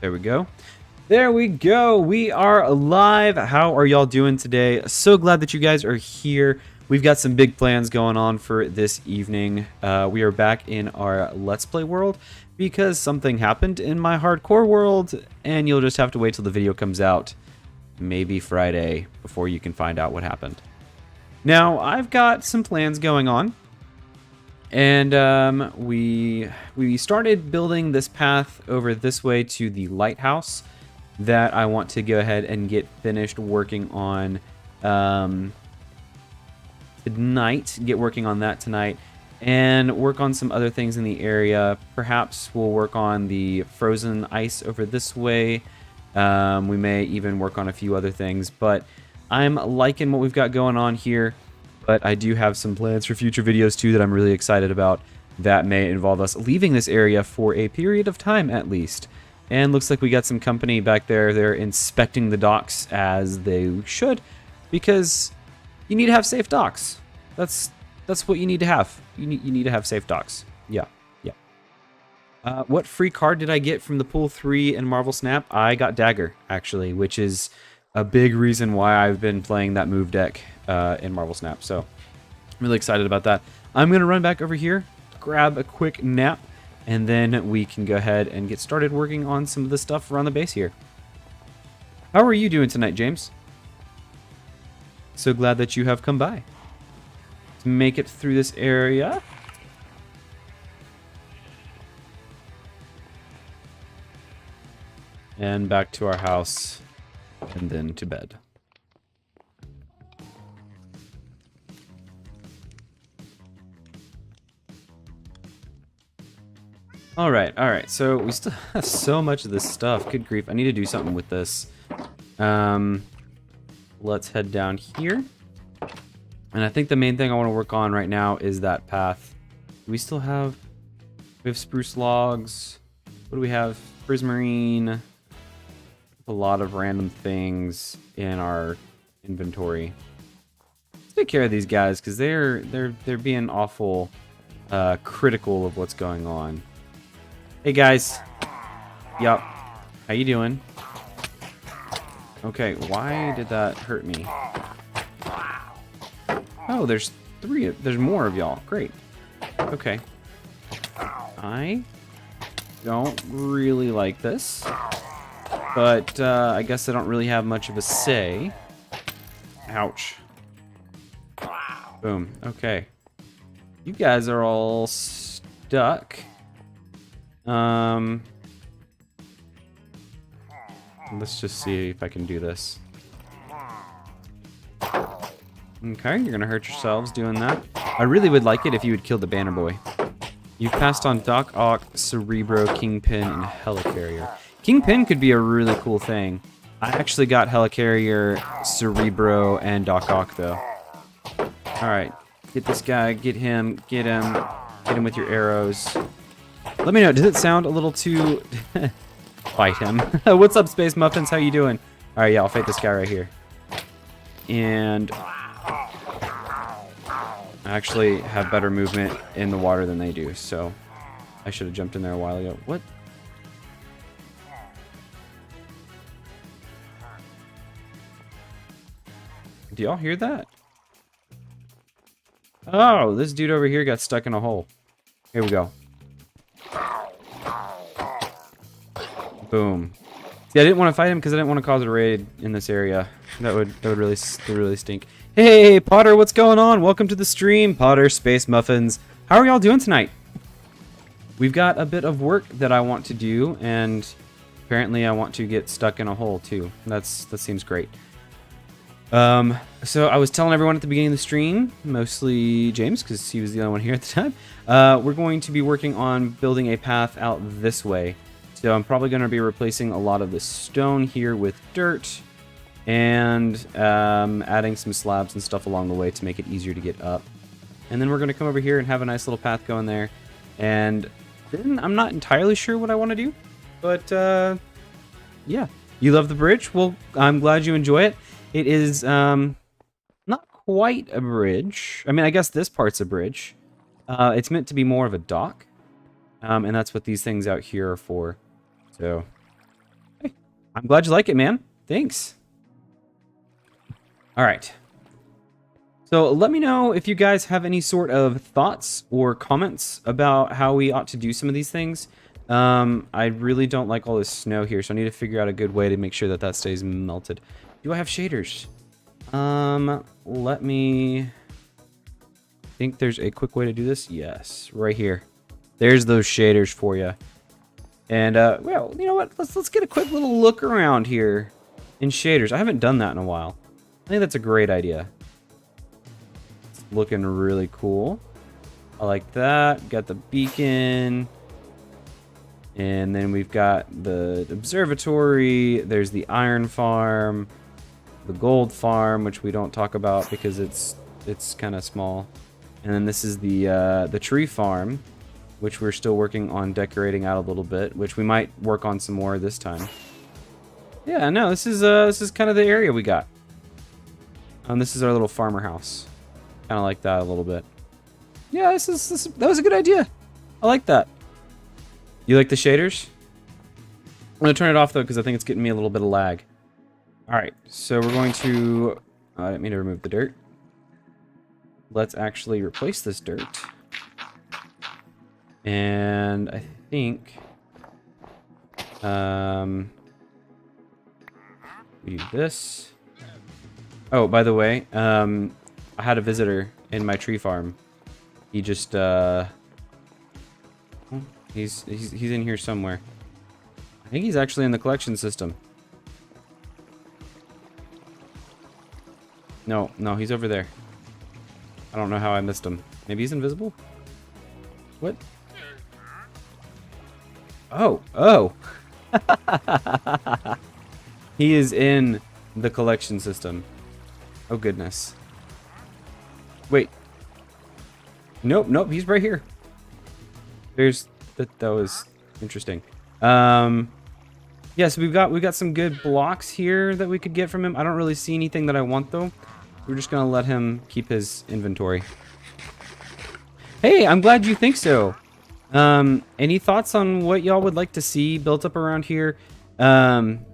There we go. There we go. We are live. How are y'all doing today? So glad that you guys are here. We've got some big plans going on for this evening. We are back in our Let's Play world because something happened in my hardcore world, and you'll just have to wait till the video comes out, maybe Friday, before you can find out what happened. Now, I've got some plans going on, and we started building this path over this way to the lighthouse that I want to go ahead and get finished working on tonight. Get working on that tonight, and work on some other things in the area. Perhaps we'll work on the frozen ice over this way. We may even work on a few other things, but I'm liking what we've got going on here. But I do have some plans for future videos too that I'm really excited about that may involve us leaving this area for a period of time at least. And looks like we got some company back there. They're inspecting the docks as they should, because you need to have safe docks. That's what you need to have. You need to have safe docks. Yeah. What free card did I get from the Pool 3 and Marvel Snap? I got Dagger, actually, which is a big reason why I've been playing that move deck in Marvel Snap. So I'm really excited about that. I'm going to run back over here, grab a quick nap, and then we can go ahead and get started working on some of the stuff around the base here. How are you doing tonight, James? So glad that you have come by. Let's make it through this area. And back to our house, and then to bed. Alright, so we still have so much of this stuff. Good grief, I need to do something with this. Let's head down here. And I think the main thing I want to work on right now is that path. We have spruce logs. What do we have? Prismarine. A lot of random things in our inventory. Let's take care of these guys because they're being awful critical of what's going on. Hey guys. Yup. How you doing? Okay, why did that hurt me? Oh, there's more of y'all. Great. Okay. I don't really like this. But I guess I don't really have much of a say. Ouch. Boom. Okay. You guys are all stuck. Let's just see if I can do this. Okay, you're gonna hurt yourselves doing that. I really would like it if you would kill the Banner Boy. You've passed on Doc Ock, Cerebro, Kingpin, and Helicarrier. Kingpin could be a really cool thing. I actually got Helicarrier, Cerebro, and Doc Ock though. Alright, get this guy, get him with your arrows. Let me know, does it sound a little too... Fight him. What's up, Space Muffins? How you doing? Alright, yeah, I'll fight this guy right here. And... I actually have better movement in the water than they do, so... I should have jumped in there a while ago. What? Do y'all hear that? Oh, this dude over here got stuck in a hole. Here we go. Boom. See, I didn't want to fight him because I didn't want to cause a raid in this area. That would really stink. Hey, Potter, what's going on? Welcome to the stream, Potter, Space Muffins. How are y'all doing tonight? We've got a bit of work that I want to do, and apparently I want to get stuck in a hole too. That seems great. So I was telling everyone at the beginning of the stream, mostly James, because he was the only one here at the time, we're going to be working on building a path out this way. So I'm probably going to be replacing a lot of the stone here with dirt, and adding some slabs and stuff along the way to make it easier to get up. And then we're going to come over here and have a nice little path going there. And then I'm not entirely sure what I want to do, but yeah. You love the bridge? Well, I'm glad you enjoy it. It is not quite a bridge. I mean, I guess this part's a bridge. It's meant to be more of a dock. And that's what these things out here are for. So, I'm glad you like it, man. Thanks. All right. So let me know if you guys have any sort of thoughts or comments about how we ought to do some of these things. I really don't like all this snow here, so I need to figure out a good way to make sure that that stays melted. Do I have shaders? Let me think there's a quick way to do this. Yes, right here. There's those shaders for you. And, well, you know what? Let's get a quick little look around here in shaders. I haven't done that in a while. I think that's a great idea. It's looking really cool. I like that. Got the beacon. And then we've got the observatory. There's the iron farm. The gold farm, which we don't talk about because it's kind of small. And then this is the tree farm, which we're still working on decorating out a little bit, which we might work on some more this time. Yeah, no, this is kind of the area we got. This is our little farmer house. Kind of like that a little bit. Yeah, that was a good idea. I like that. You like the shaders? I'm gonna turn it off though because I think it's getting me a little bit of lag. All right, so we're going to. I didn't mean to remove the dirt. Let's actually replace this dirt. And I think we do this. Oh, by the way, I had a visitor in my tree farm. He just he's in here somewhere. I think he's actually in the collection system. No, he's over there. I don't know how I missed him. Maybe he's invisible? What? Oh. He is in the collection system. Oh, goodness. Wait. Nope, he's right here. That was interesting. Yeah, so we've got some good blocks here that we could get from him. I don't really see anything that I want, though. We're just gonna let him keep his inventory. Hey, I'm glad you think so. Any thoughts on what y'all would like to see built up around here? I'm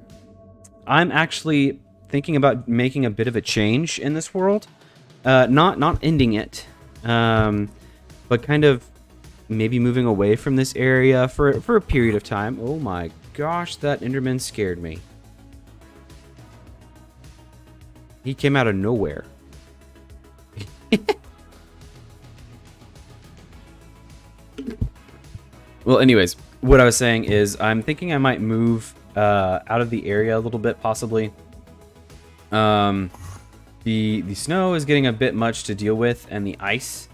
actually thinking about making a bit of a change in this world. Not ending it, but kind of maybe moving away from this area for a period of time. Oh my gosh, that Enderman scared me. He came out of nowhere. Well, anyways, what I was saying is I'm thinking I might move out of the area a little bit, possibly. The snow is getting a bit much to deal with, and the ice.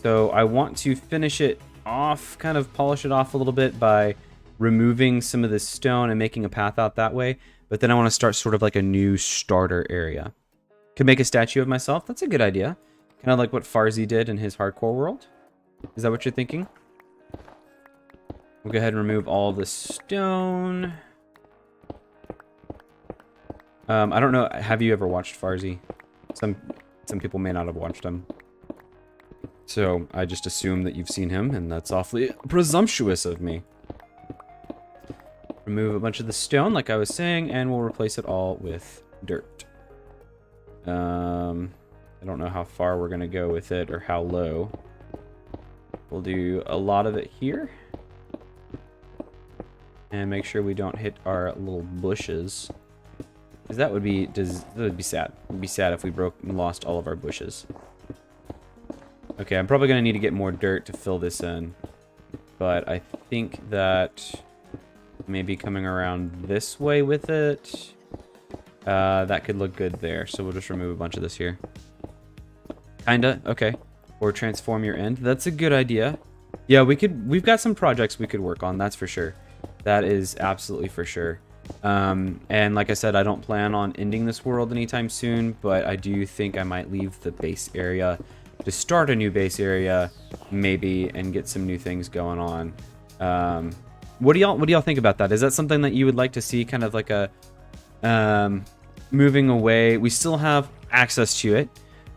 So I want to finish it off, kind of polish it off a little bit by removing some of this stone and making a path out that way. But then I want to start sort of like a new starter area. Could make a statue of myself. That's a good idea. Kind of like what Farzi did in his hardcore world. Is that what you're thinking? We'll go ahead and remove all the stone. I don't know. Have you ever watched Farzi? Some people may not have watched him. So I just assume that you've seen him, and that's awfully presumptuous of me. Remove a bunch of the stone, like I was saying, and we'll replace it all with dirt. I don't know how far we're gonna go with it or how low. We'll do a lot of it here. And make sure we don't hit our little bushes. Because that would be sad. It would be sad if we broke and lost all of our bushes. Okay, I'm probably gonna need to get more dirt to fill this in. But I think that maybe coming around this way with it, that could look good there. So we'll just remove a bunch of this here. Kinda, okay. Or transform your end. That's a good idea. Yeah, we've got some projects we could work on, that's for sure. That is absolutely for sure. And like I said, I don't plan on ending this world anytime soon, but I do think I might leave the base area to start a new base area, maybe, and get some new things going on. What do y'all think about that? Is that something that you would like to see, kind of like a moving away? We still have access to it.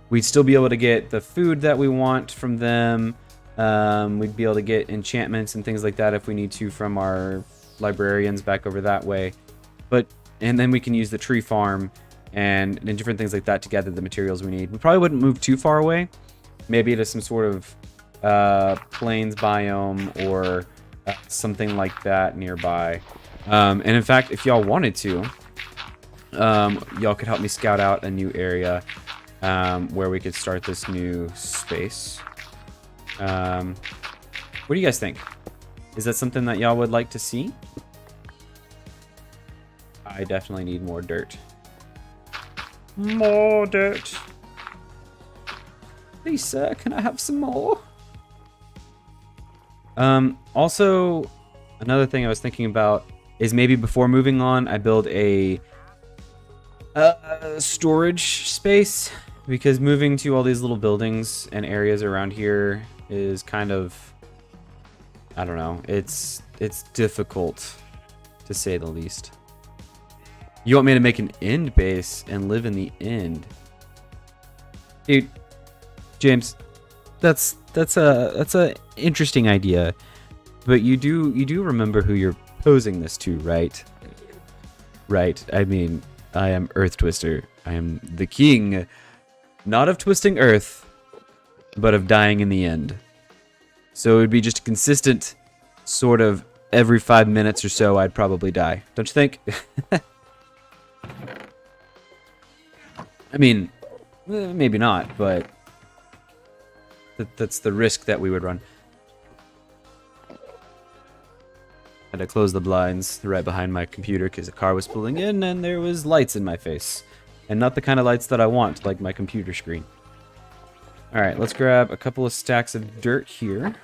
We'd still be able to get the food that we want from them. We'd be able to get enchantments and things like that if we need to from our librarians back over that way. But And then we can use the tree farm and different things like that to gather the materials we need. We probably wouldn't move too far away. Maybe to some sort of plains biome or something like that nearby. And in fact, if y'all wanted to, y'all could help me scout out a new area where we could start this new space. What do you guys think? Is that something that y'all would like to see? I definitely need more dirt. More dirt. Please, sir, can I have some more? Also, another thing I was thinking about is maybe before moving on, I build a storage space, because moving to all these little buildings and areas around here is kind of, I don't know, it's difficult to say the least. You want me to make an end base and live in the end? Dude, James, that's a interesting idea, but you do remember who you're posing this to, right? Right. I mean, I am Earth Twister. I am the king, not of twisting Earth, but of dying in the end. So it would be just a consistent sort of every 5 minutes or so I'd probably die. Don't you think? I mean, maybe not, but that's the risk that we would run. Had to close the blinds right behind my computer because a car was pulling in and there was lights in my face. And not the kind of lights that I want, like my computer screen. Alright, let's grab a couple of stacks of dirt here.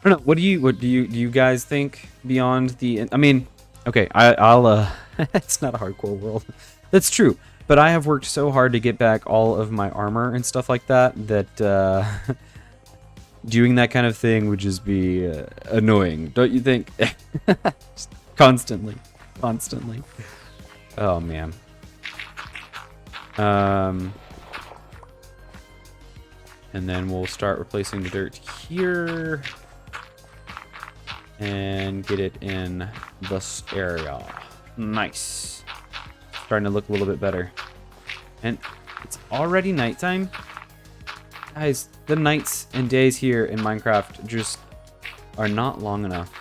I don't know, what do you guys think beyond the... I mean, okay, I'll it's not a hardcore world. That's true. But I have worked so hard to get back all of my armor and stuff like that, that doing that kind of thing would just be annoying, don't you think? Just constantly. Oh, man. And then we'll start replacing the dirt here. And get it in this area. Nice. Starting to look a little bit better. And it's already nighttime. Guys, the nights and days here in Minecraft just are not long enough.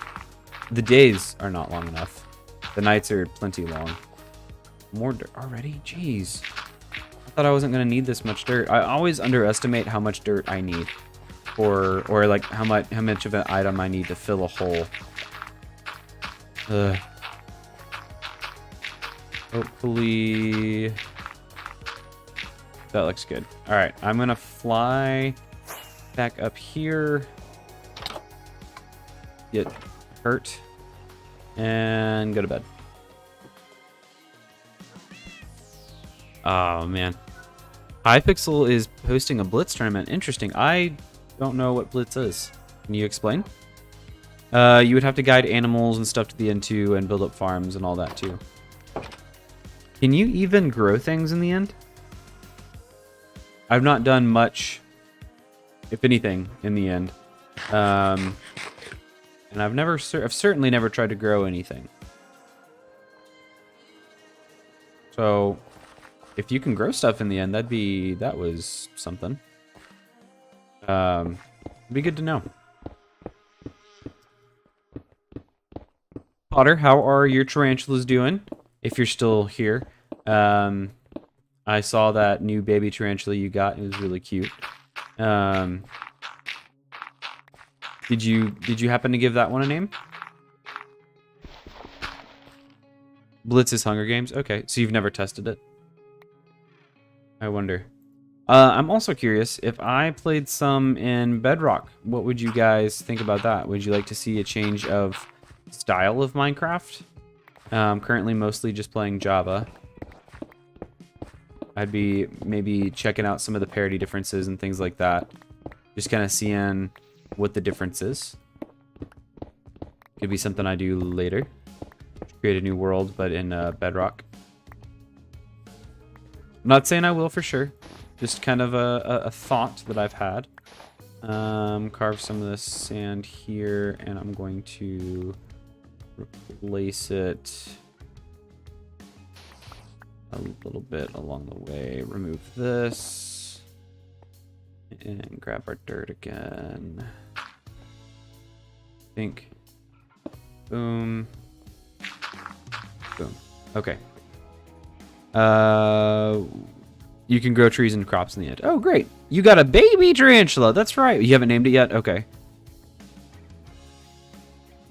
The days are not long enough. The nights are plenty long. More dirt already? Jeez. I thought I wasn't going to need this much dirt. I always underestimate how much dirt I need. Or like how much of an item I need to fill a hole. Hopefully that looks good. All right, I'm gonna fly back up here, get hurt, and go to bed. Oh man, Hypixel is hosting a Blitz tournament. Interesting. I don't know what Blitz is. Can you explain? You would have to guide animals and stuff to the end too, and build up farms and all that too. Can you even grow things in the end? I've not done much, if anything, in the end. And I've certainly never tried to grow anything. So, if you can grow stuff in the end, that was something. It'd be good to know. Potter, how are your tarantulas doing? If you're still here. I saw that new baby tarantula you got. It was really cute. Did you happen to give that one a name? Blitz's Hunger Games? Okay, so you've never tested it? I wonder. I'm also curious, if I played some in Bedrock, what would you guys think about that? Would you like to see a change of style of Minecraft? Currently mostly just playing Java. I'd be maybe checking out some of the parity differences and things like that. Just kind of seeing what the difference is. Could be something I do later. Create a new world, but in Bedrock. I'm not saying I will for sure. Just kind of a thought that I've had. Carve some of this sand here, and I'm going to replace it a little bit along the way. Remove this. And grab our dirt again. Think. Boom. Boom. Okay. You can grow trees and crops in the end. Oh, great. You got a baby tarantula. That's right. You haven't named it yet? Okay.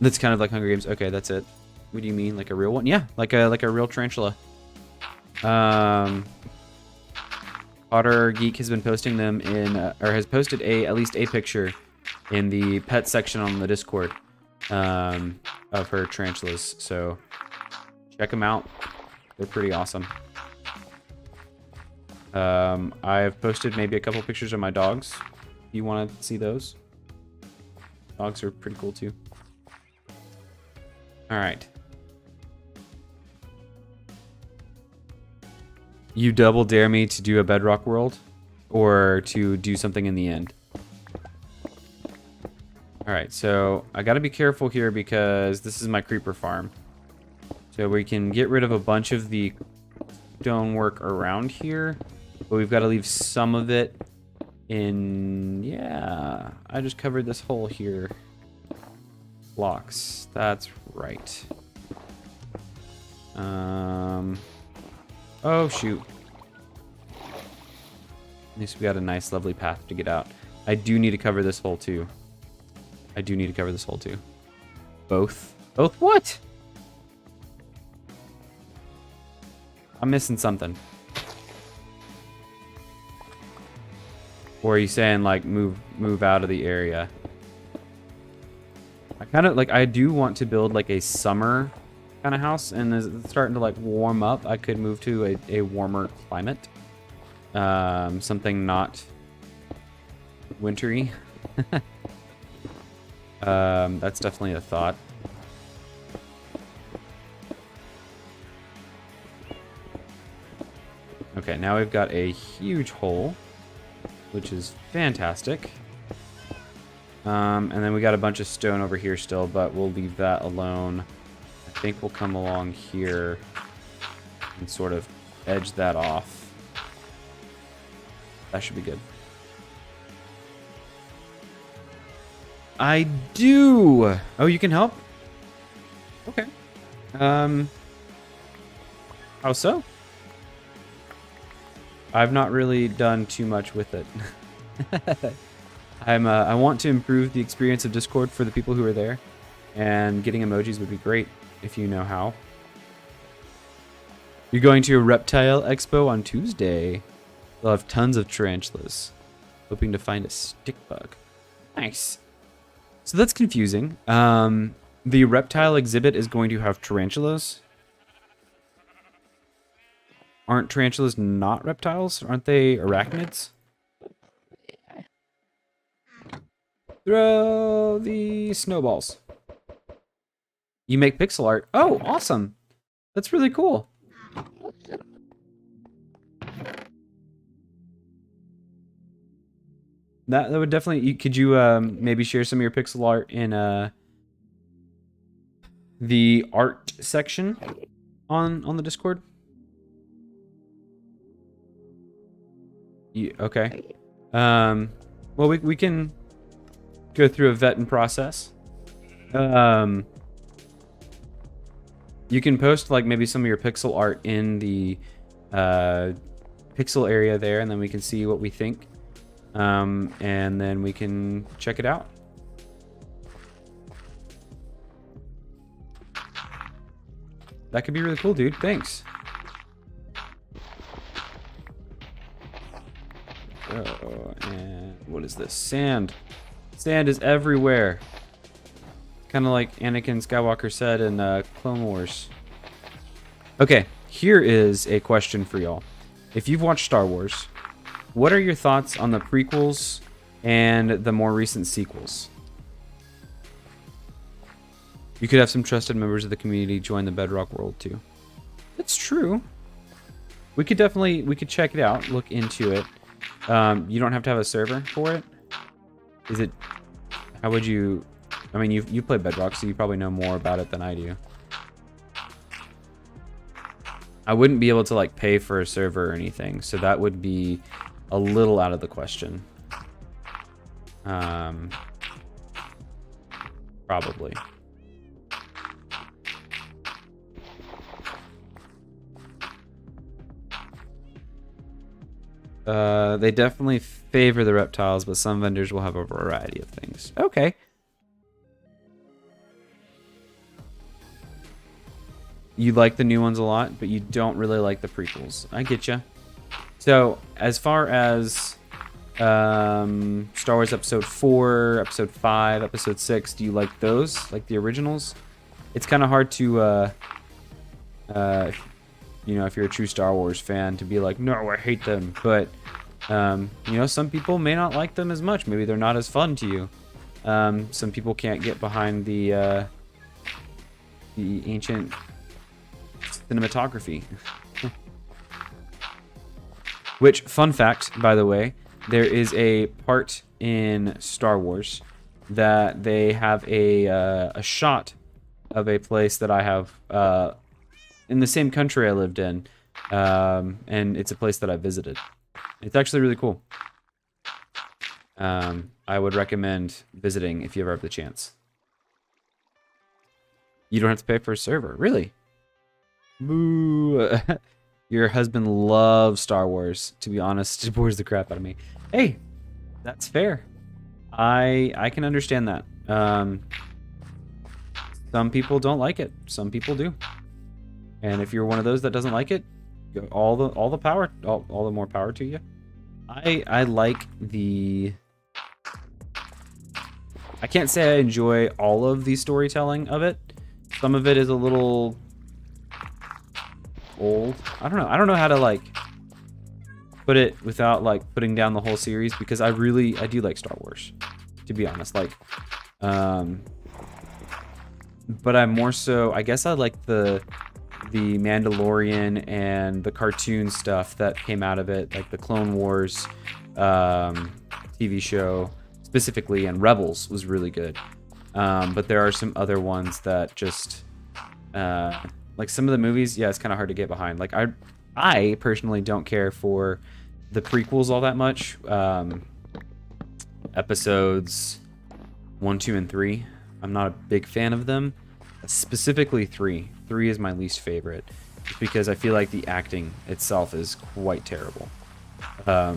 That's kind of like Hunger Games. Okay, that's it. What do you mean? Like a real one? Yeah, like a real tarantula. Otter Geek has been posting them in, or has posted at least a picture in the pet section on the Discord of her tarantulas. So check them out. They're pretty awesome. I've posted maybe a couple pictures of my dogs. If you want to see those. Dogs are pretty cool too. All right. You double dare me to do a bedrock world or to do something in the end. All right, so I got to be careful here because this is my creeper farm. So we can get rid of a bunch of the stonework around here, but we've got to leave some of it in. Yeah, I just covered this hole here. Blocks. That's right. Oh, shoot. At least we got a nice, lovely path to get out. I do need to cover this hole, too. I do need to cover this hole, too. Both? Both what? I'm missing something. Or are you saying, like, move out of the area? I kind of, like, I do want to build, like, a summer kind of house, and as it's starting to like warm up, I could move to a warmer climate, something not wintry. That's definitely a thought. Okay, now we've got a huge hole, which is fantastic. And then we got a bunch of stone over here still, but we'll leave that alone. I think we'll come along here and sort of edge that off. That should be good. I do. Oh, you can help? Okay. How so? I've not really done too much with it. I want to improve the experience of Discord for the people who are there, and getting emojis would be great if you know how. You're going to a reptile expo on Tuesday. They'll have tons of tarantulas. Hoping to find a stick bug. Nice. So that's confusing. The reptile exhibit is going to have tarantulas. Aren't tarantulas not reptiles? Aren't they arachnids? Throw the snowballs. You make pixel art. Oh, awesome. That's really cool. That would definitely... Could you maybe share some of your pixel art in the art section on the Discord? Okay. Well, we can go through a vetting process. You can post like maybe some of your pixel art in the pixel area there, and then we can see what we think. And then we can check it out. That could be really cool, dude. Thanks. Oh, and what is this? Sand. Sand is everywhere. Kind of like Anakin Skywalker said in Clone Wars. Okay, here is a question for y'all. If you've watched Star Wars, what are your thoughts on the prequels and the more recent sequels? You could have some trusted members of the community join the Bedrock world too. That's true. We could check it out, look into it. You don't have to have a server for it. Is it? How would you? I mean, you play Bedrock, so you probably know more about it than I do. I wouldn't be able to like pay for a server or anything, so that would be a little out of the question. Probably. They definitely favor the reptiles, but some vendors will have a variety of things. Okay. You like the new ones a lot, but you don't really like the prequels. I get you. So, as far as Star Wars Episode 4, Episode 5, Episode 6, do you like those? Like the originals? It's kind of hard to, you know, if you're a true Star Wars fan, to be like, no, I hate them. But, you know, some people may not like them as much. Maybe they're not as fun to you. Some people can't get behind the ancient cinematography. Which, fun fact, by the way, there is a part in Star Wars that they have a shot of a place that I have in the same country I lived in, and it's a place that I visited. It's actually really cool. I would recommend visiting if you ever have the chance. You don't have to pay for a server, really? Boo! Your husband loves Star Wars. To be honest, it bores the crap out of me. Hey, that's fair. I can understand that. Some people don't like it. Some people do. And if you're one of those that doesn't like it, all the more power to you. I like the. I can't say I enjoy all of the storytelling of it. Some of it is a little old. I don't know how to like put it without like putting down the whole series, because I do like Star Wars, to be honest. Like, but I'm more so, I guess I like the Mandalorian and the cartoon stuff that came out of it, like the Clone Wars TV show specifically, and Rebels was really good. But there are some other ones that just like some of the movies, yeah, it's kind of hard to get behind. Like I personally don't care for the prequels all that much. Episodes 1, 2, and 3. I'm not a big fan of them. Specifically 3. 3 is my least favorite, just because I feel like the acting itself is quite terrible. But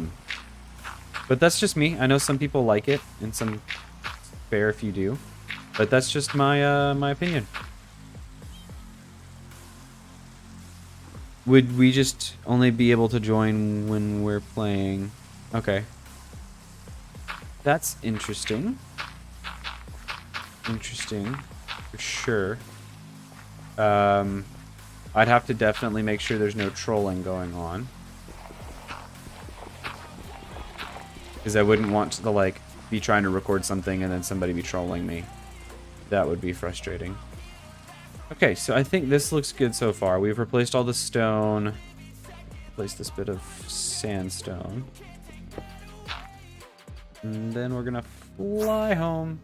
that's just me. I know some people like it, and some fair few do. But that's just my my opinion. Would we just only be able to join when we're playing? Okay. That's interesting. Interesting, for sure. I'd have to definitely make sure there's no trolling going on, because I wouldn't want to like be trying to record something and then somebody be trolling me. That would be frustrating. Okay, so I think this looks good so far. We've replaced all the stone. Replaced this bit of sandstone. And then we're gonna fly home.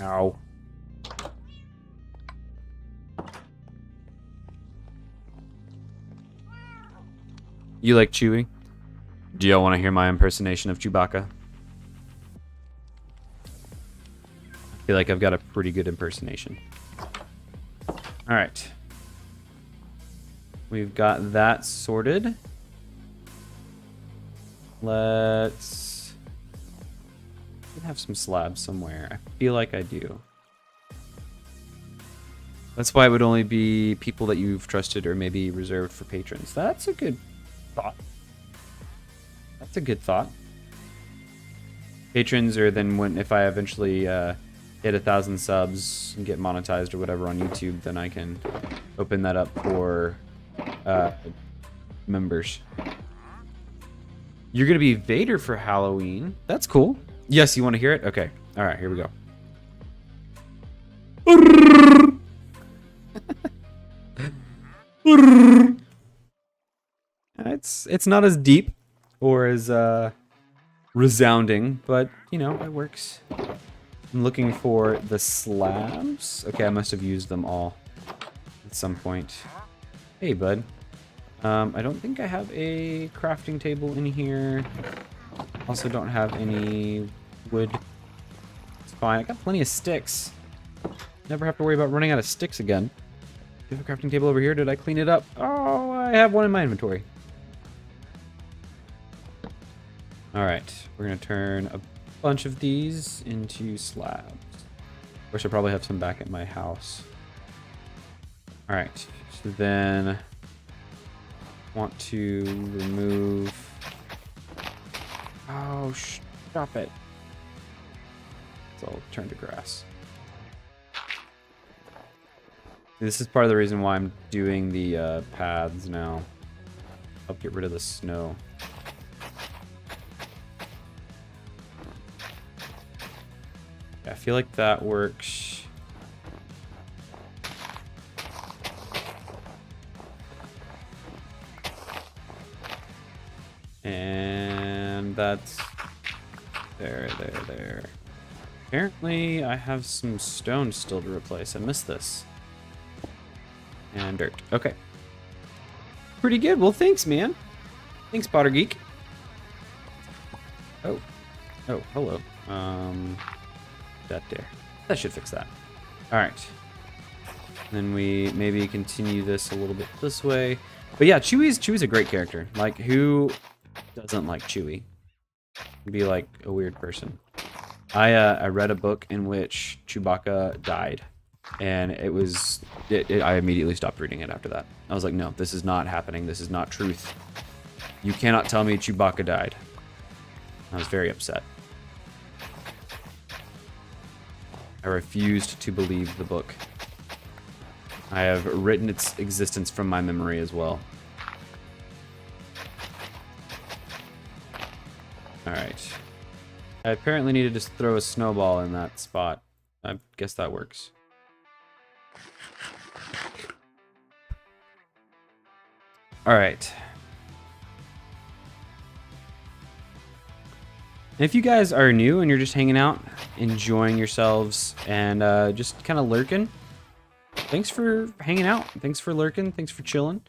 Ow. You like Chewie? Do y'all want to hear my impersonation of Chewbacca? I feel like I've got a pretty good impersonation. Alright. We've got that sorted. Let's have some slabs somewhere. I feel like I do. That's why it would only be people that you've trusted or maybe reserved for patrons. That's a good thought. That's a good thought. Patrons are then when, if I eventually hit 1,000 subs and get monetized or whatever on YouTube, then I can open that up for members. You're gonna be Vader for Halloween. That's cool. Yes, you want to hear it? Okay. All right, here we go. It's not as deep or as resounding, but you know, it works. I'm looking for the slabs. Okay, I must have used them all at some point. Hey, bud. I don't think I have a crafting table in here. Also don't have any wood. It's fine. I got plenty of sticks. Never have to worry about running out of sticks again. Do you have a crafting table over here? Did I clean it up? Oh, I have one in my inventory. Alright, we're going to turn a bunch of these into slabs. Of course, I probably have some back at my house. Alright, so then want to remove... Oh, stop it. So I'll turn to grass. This is part of the reason why I'm doing the paths now. I'll get rid of the snow. Yeah, I feel like that works. And that's there. Apparently, I have some stone still to replace. I missed this. And dirt. Okay. Pretty good. Well, thanks, man. Thanks, Potter Geek. Oh, hello. That there. That should fix that. All right. Then we maybe continue this a little bit this way. But yeah, Chewie's a great character. Like, who doesn't like Chewie? Be like a weird person. I read a book in which Chewbacca died, and I immediately stopped reading it after that. I was like, no, this is not happening. This is not truth. You cannot tell me Chewbacca died. I was very upset. I refused to believe the book. I have written its existence from my memory as well. Alright. I apparently need to just throw a snowball in that spot. I guess that works. Alright. If you guys are new and you're just hanging out, enjoying yourselves, and just kind of lurking, thanks for hanging out. Thanks for lurking. Thanks for chilling.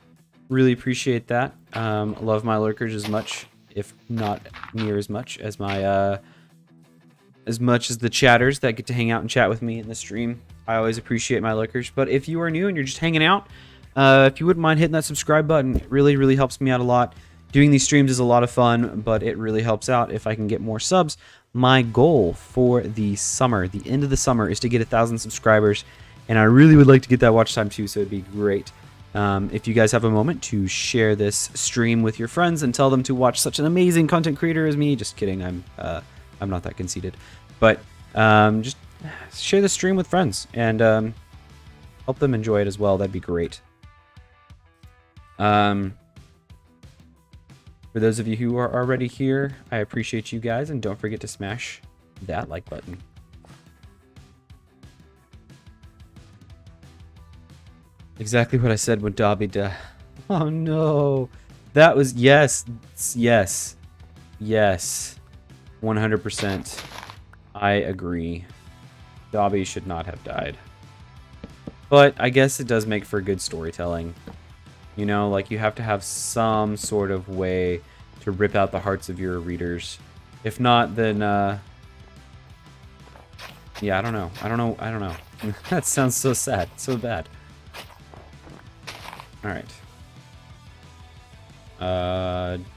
Really appreciate that. Love my lurkers as much, if not near as much as my as the chatters that get to hang out and chat with me in the stream. I always appreciate my lurkers. But if you are new and you're just hanging out, if you wouldn't mind hitting that subscribe button, it really, really helps me out a lot. Doing these streams is a lot of fun, but it really helps out if I can get more subs. My goal for the summer, the end of the summer, is to get 1,000 subscribers, and I really would like to get that watch time too, so it'd be great. If you guys have a moment to share this stream with your friends and tell them to watch such an amazing content creator as me. Just kidding, I'm not that conceited. But just share the stream with friends and help them enjoy it as well. That'd be great. For those of you who are already here, I appreciate you guys, and don't forget to smash that like button. Exactly what I said when Dobby died. Oh no. That was, yes, 100%. I agree. Dobby should not have died. But I guess it does make for good storytelling. You know, like, you have to have some sort of way to rip out the hearts of your readers. If not, then, yeah, I don't know. That sounds so sad, so bad. Alright.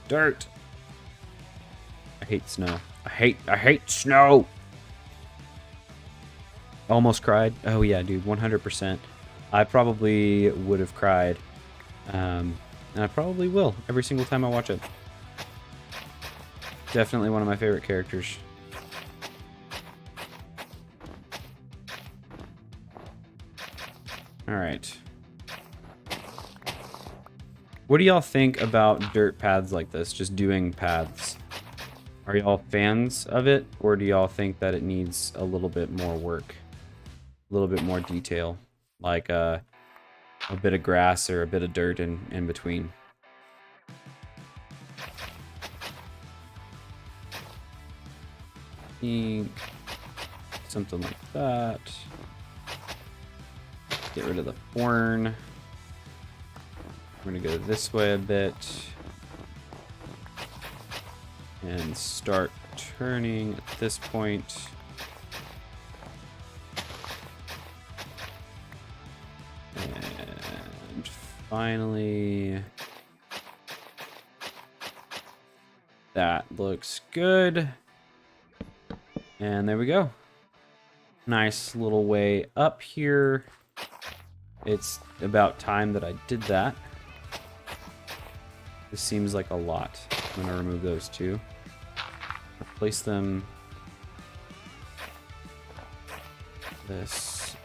Dirt. I hate snow. I hate snow! Almost cried. Oh yeah, dude, 100%. I probably would have cried. And I probably will every single time I watch it. Definitely one of my favorite characters. Alright. What do y'all think about dirt paths like this? Just doing paths. Are y'all fans of it? Or do y'all think that it needs a little bit more work? A little bit more detail? Like a bit of grass or a bit of dirt in between? Something like that. Get rid of the thorn. We're gonna go this way a bit. And start turning at this point. And finally, that looks good. And there we go. Nice little way up here. It's about time that I did that. This seems like a lot. I'm gonna remove those two. Replace them. This.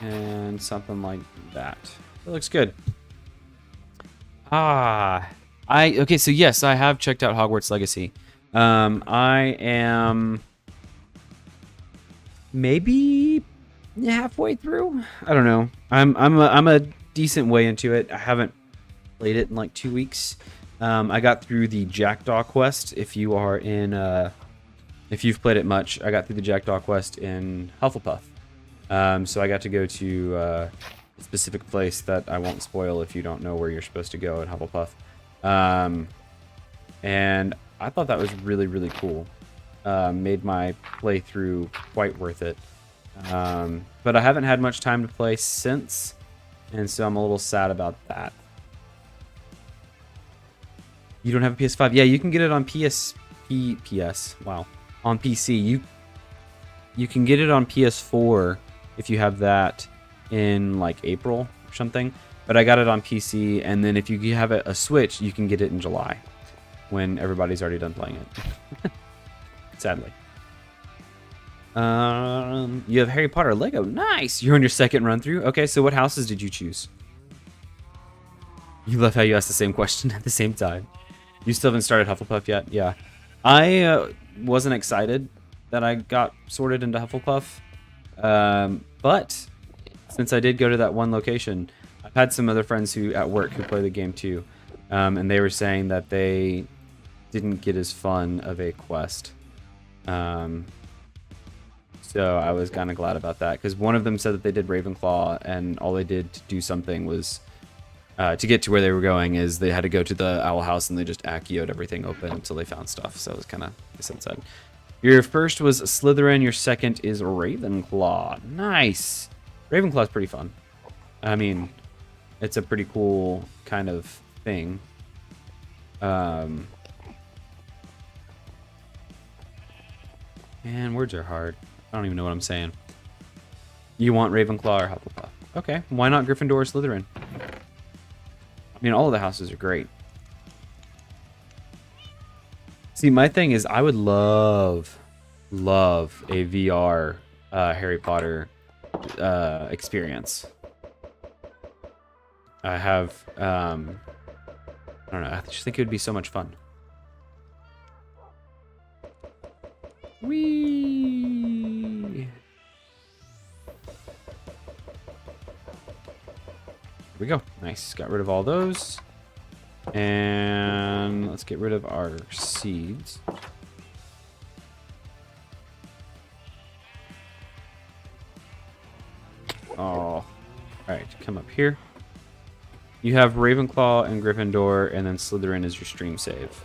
And something like that. It looks good. Okay, so yes, I have checked out Hogwarts Legacy. I am maybe halfway through. I don't know. I'm a decent way into it. I haven't played it in like 2 weeks. I got through the Jackdaw quest. If you are in, if you've played it much, I got through the Jackdaw quest in Hufflepuff. So I got to go to a specific place that I won't spoil if you don't know where you're supposed to go in Hufflepuff. And I thought that was really, really cool. Made my playthrough quite worth it. But I haven't had much time to play since, and so I'm a little sad about that. You don't have a PS5? Yeah, you can get it on on PC. You can get it on PS4 if you have that in like April or something. But I got it on PC, and then if you have a Switch, you can get it in July when everybody's already done playing it. Sadly. You have Harry Potter Lego. Nice. You're on your second run through. Okay, so what houses did you choose? You love how you asked the same question at the same time. You still haven't started Hufflepuff yet? Yeah. I wasn't excited that I got sorted into Hufflepuff. But since I did go to that one location, I've had some other friends at work who play the game too. And they were saying that they didn't get as fun of a quest. So I was kind of glad about that, because one of them said that they did Ravenclaw, and all they did to do something was to get to where they were going is they had to go to the owl house, and they just Accio everything open until they found stuff. So it was kind of sad. Your first was Slytherin. Your second is Ravenclaw. Nice. Ravenclaw's pretty fun. I mean, it's a pretty cool kind of thing. Man, words are hard. I don't even know what I'm saying. You want Ravenclaw or Hufflepuff? Okay, why not Gryffindor or Slytherin? I mean, all of the houses are great. See, my thing is, I would love a VR Harry Potter experience. I have, I don't know, I just think it would be so much fun. Whee! Here we go. Nice. Got rid of all those. And let's get rid of our seeds. Oh. Alright, come up here. You have Ravenclaw and Gryffindor, and then Slytherin is your stream save.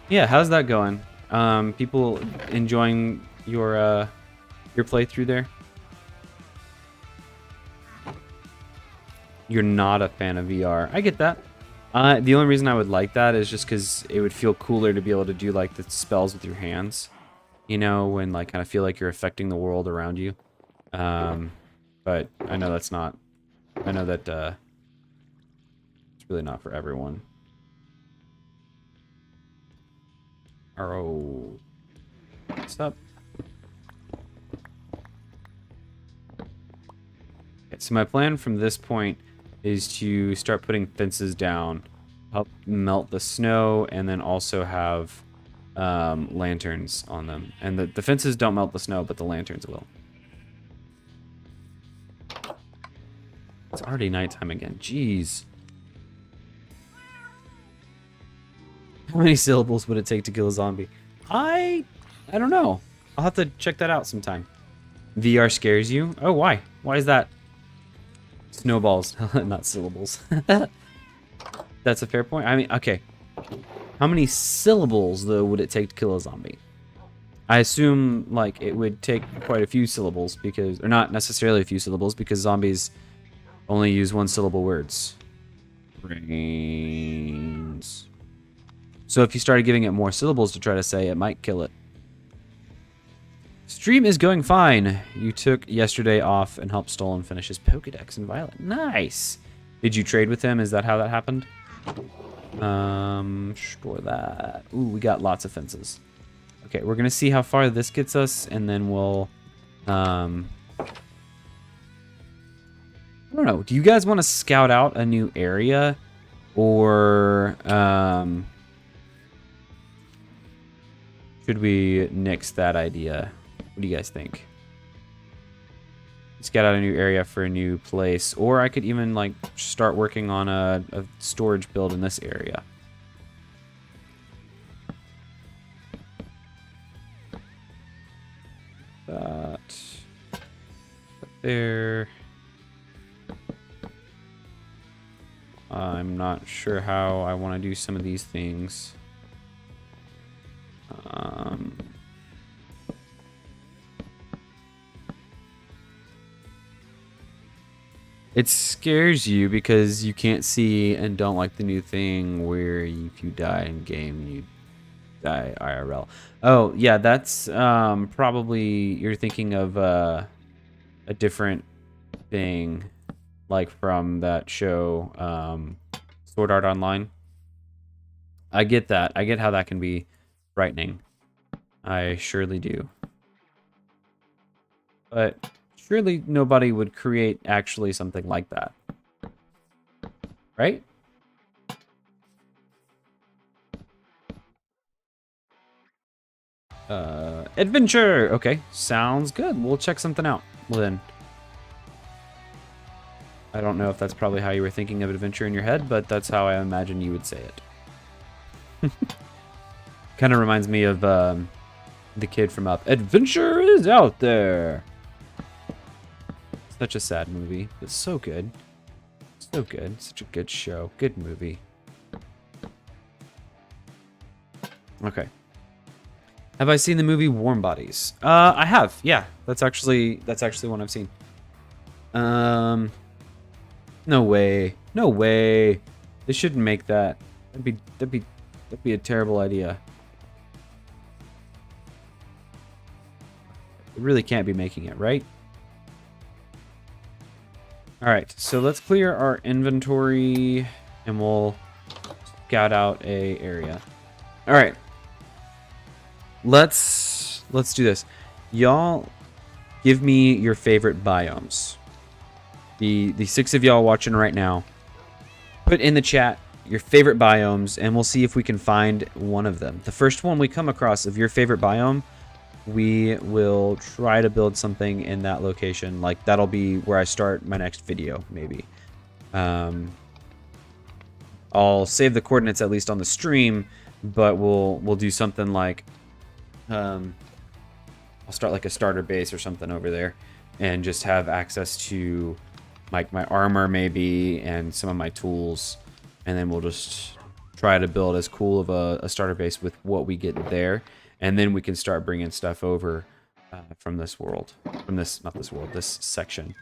Yeah, how's that going? People enjoying your playthrough there? You're not a fan of VR. I get that. The only reason I would like that is just because it would feel cooler to be able to do like the spells with your hands. You know, when like kind of feel like you're affecting the world around you. But I know that's not. I know that it's really not for everyone. Oh, what's up? Okay, so my plan from this point is to start putting fences down, help melt the snow, and then also have lanterns on them. And the fences don't melt the snow, but the lanterns will. It's already nighttime again. Jeez. How many syllables would it take to kill a zombie? I don't know. I'll have to check that out sometime. VR scares you? Oh, why? Why is that? Snowballs, not syllables. That's a fair point. I mean, okay. How many syllables, though, would it take to kill a zombie? I assume, like, it would take quite a few syllables because... Or not necessarily a few syllables because zombies only use one-syllable words. Brains. So if you started giving it more syllables to try to say, it might kill it. Stream is going fine. You took yesterday off and helped Stolen finish his Pokedex in Violet. Nice. Did you trade with him? Is that how that happened? Store that. Ooh, we got lots of fences. Okay, we're gonna see how far this gets us, and then we'll, I don't know. Do you guys want to scout out a new area, or should we nix that idea? What do you guys think? Scout out a new area for a new place, or I could even like start working on a storage build in this area. That there. I'm not sure how I want to do some of these things. It scares you because you can't see and don't like the new thing where if you die in game, you die IRL. Oh, yeah, that's probably you're thinking of a different thing, like from that show, Sword Art Online. I get that. I get how that can be frightening. I surely do. But surely nobody would create actually something like that. Right? Adventure! Okay, sounds good. We'll check something out. Well then. I don't know if that's probably how you were thinking of adventure in your head, but that's how I imagine you would say it. Kind of reminds me of the kid from Up. Adventure is out there! Such a sad movie, but so good. So good. Such a good show. Good movie. Okay. Have I seen the movie Warm Bodies? I have. Yeah, that's actually one I've seen. No way. No way. They shouldn't make that. That'd be a terrible idea. They really can't be making it, right? All right, so let's clear our inventory and we'll scout out a area. All right. Let's do this. Y'all give me your favorite biomes. The 6 of y'all watching right now, put in the chat your favorite biomes and we'll see if we can find one of them. The first one we come across of your favorite biome, we will try to build something in that location. Like that'll be where I start my next video, maybe. I'll save the coordinates at least on the stream, but we'll do something like I'll start like a starter base or something over there and just have access to like my armor maybe and some of my tools, and then we'll just try to build as cool of a starter base with what we get there. And then we can start bringing stuff over from this world. From this, not this world, this section.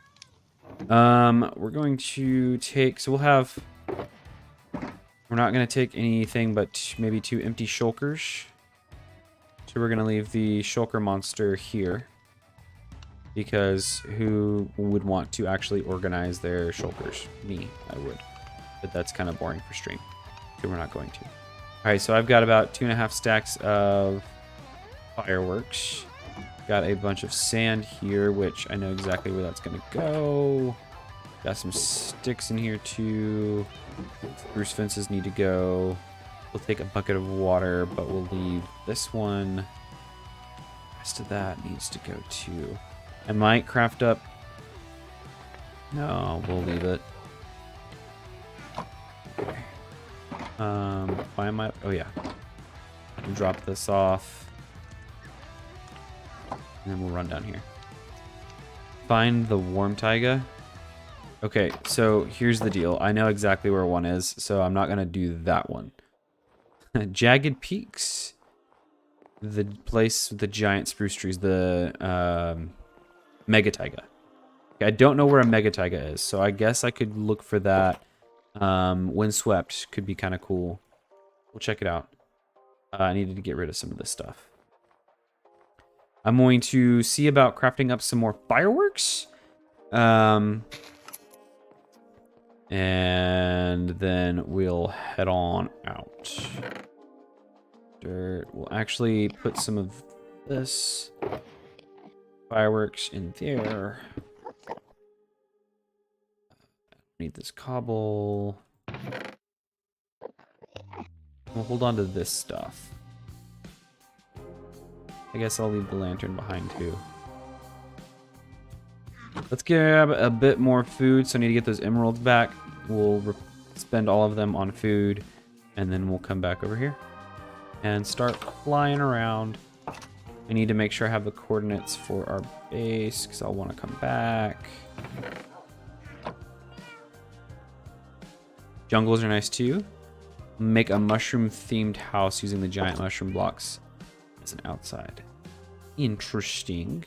We're going to take, so we'll have, we're not going to take anything but maybe 2 empty shulkers. So we're going to leave the shulker monster here. Because who would want to actually organize their shulkers? Me, I would. But that's kind of boring for stream. So we're not going to. Alright, so I've got about 2.5 stacks of fireworks. Got a bunch of sand here, which I know exactly where that's gonna go. Got some sticks in here too. Spruce fences need to go. We'll take a bucket of water, but we'll leave this one. The rest of that needs to go too. I might craft up. No, we'll leave it. Okay. Why am I? Oh yeah. Drop this off. And then we'll run down here. Find the warm taiga. Okay, so here's the deal. I know exactly where one is, so I'm not going to do that one. Jagged Peaks. The place with the giant spruce trees, the mega taiga. Okay, I don't know where a mega taiga is, so I guess I could look for that. Windswept could be kind of cool. We'll check it out. I needed to get rid of some of this stuff. I'm going to see about crafting up some more fireworks. And then we'll head on out. Dirt. We'll actually put some of this fireworks in there. Need this cobble. We'll hold on to this stuff. I guess I'll leave the lantern behind too. Let's grab a bit more food. So I need to get those emeralds back. We'll spend all of them on food, and then we'll come back over here and start flying around. I need to make sure I have the coordinates for our base because I'll want to come back. Jungles are nice too. Make a mushroom themed house using the giant mushroom blocks as an outside. Interesting.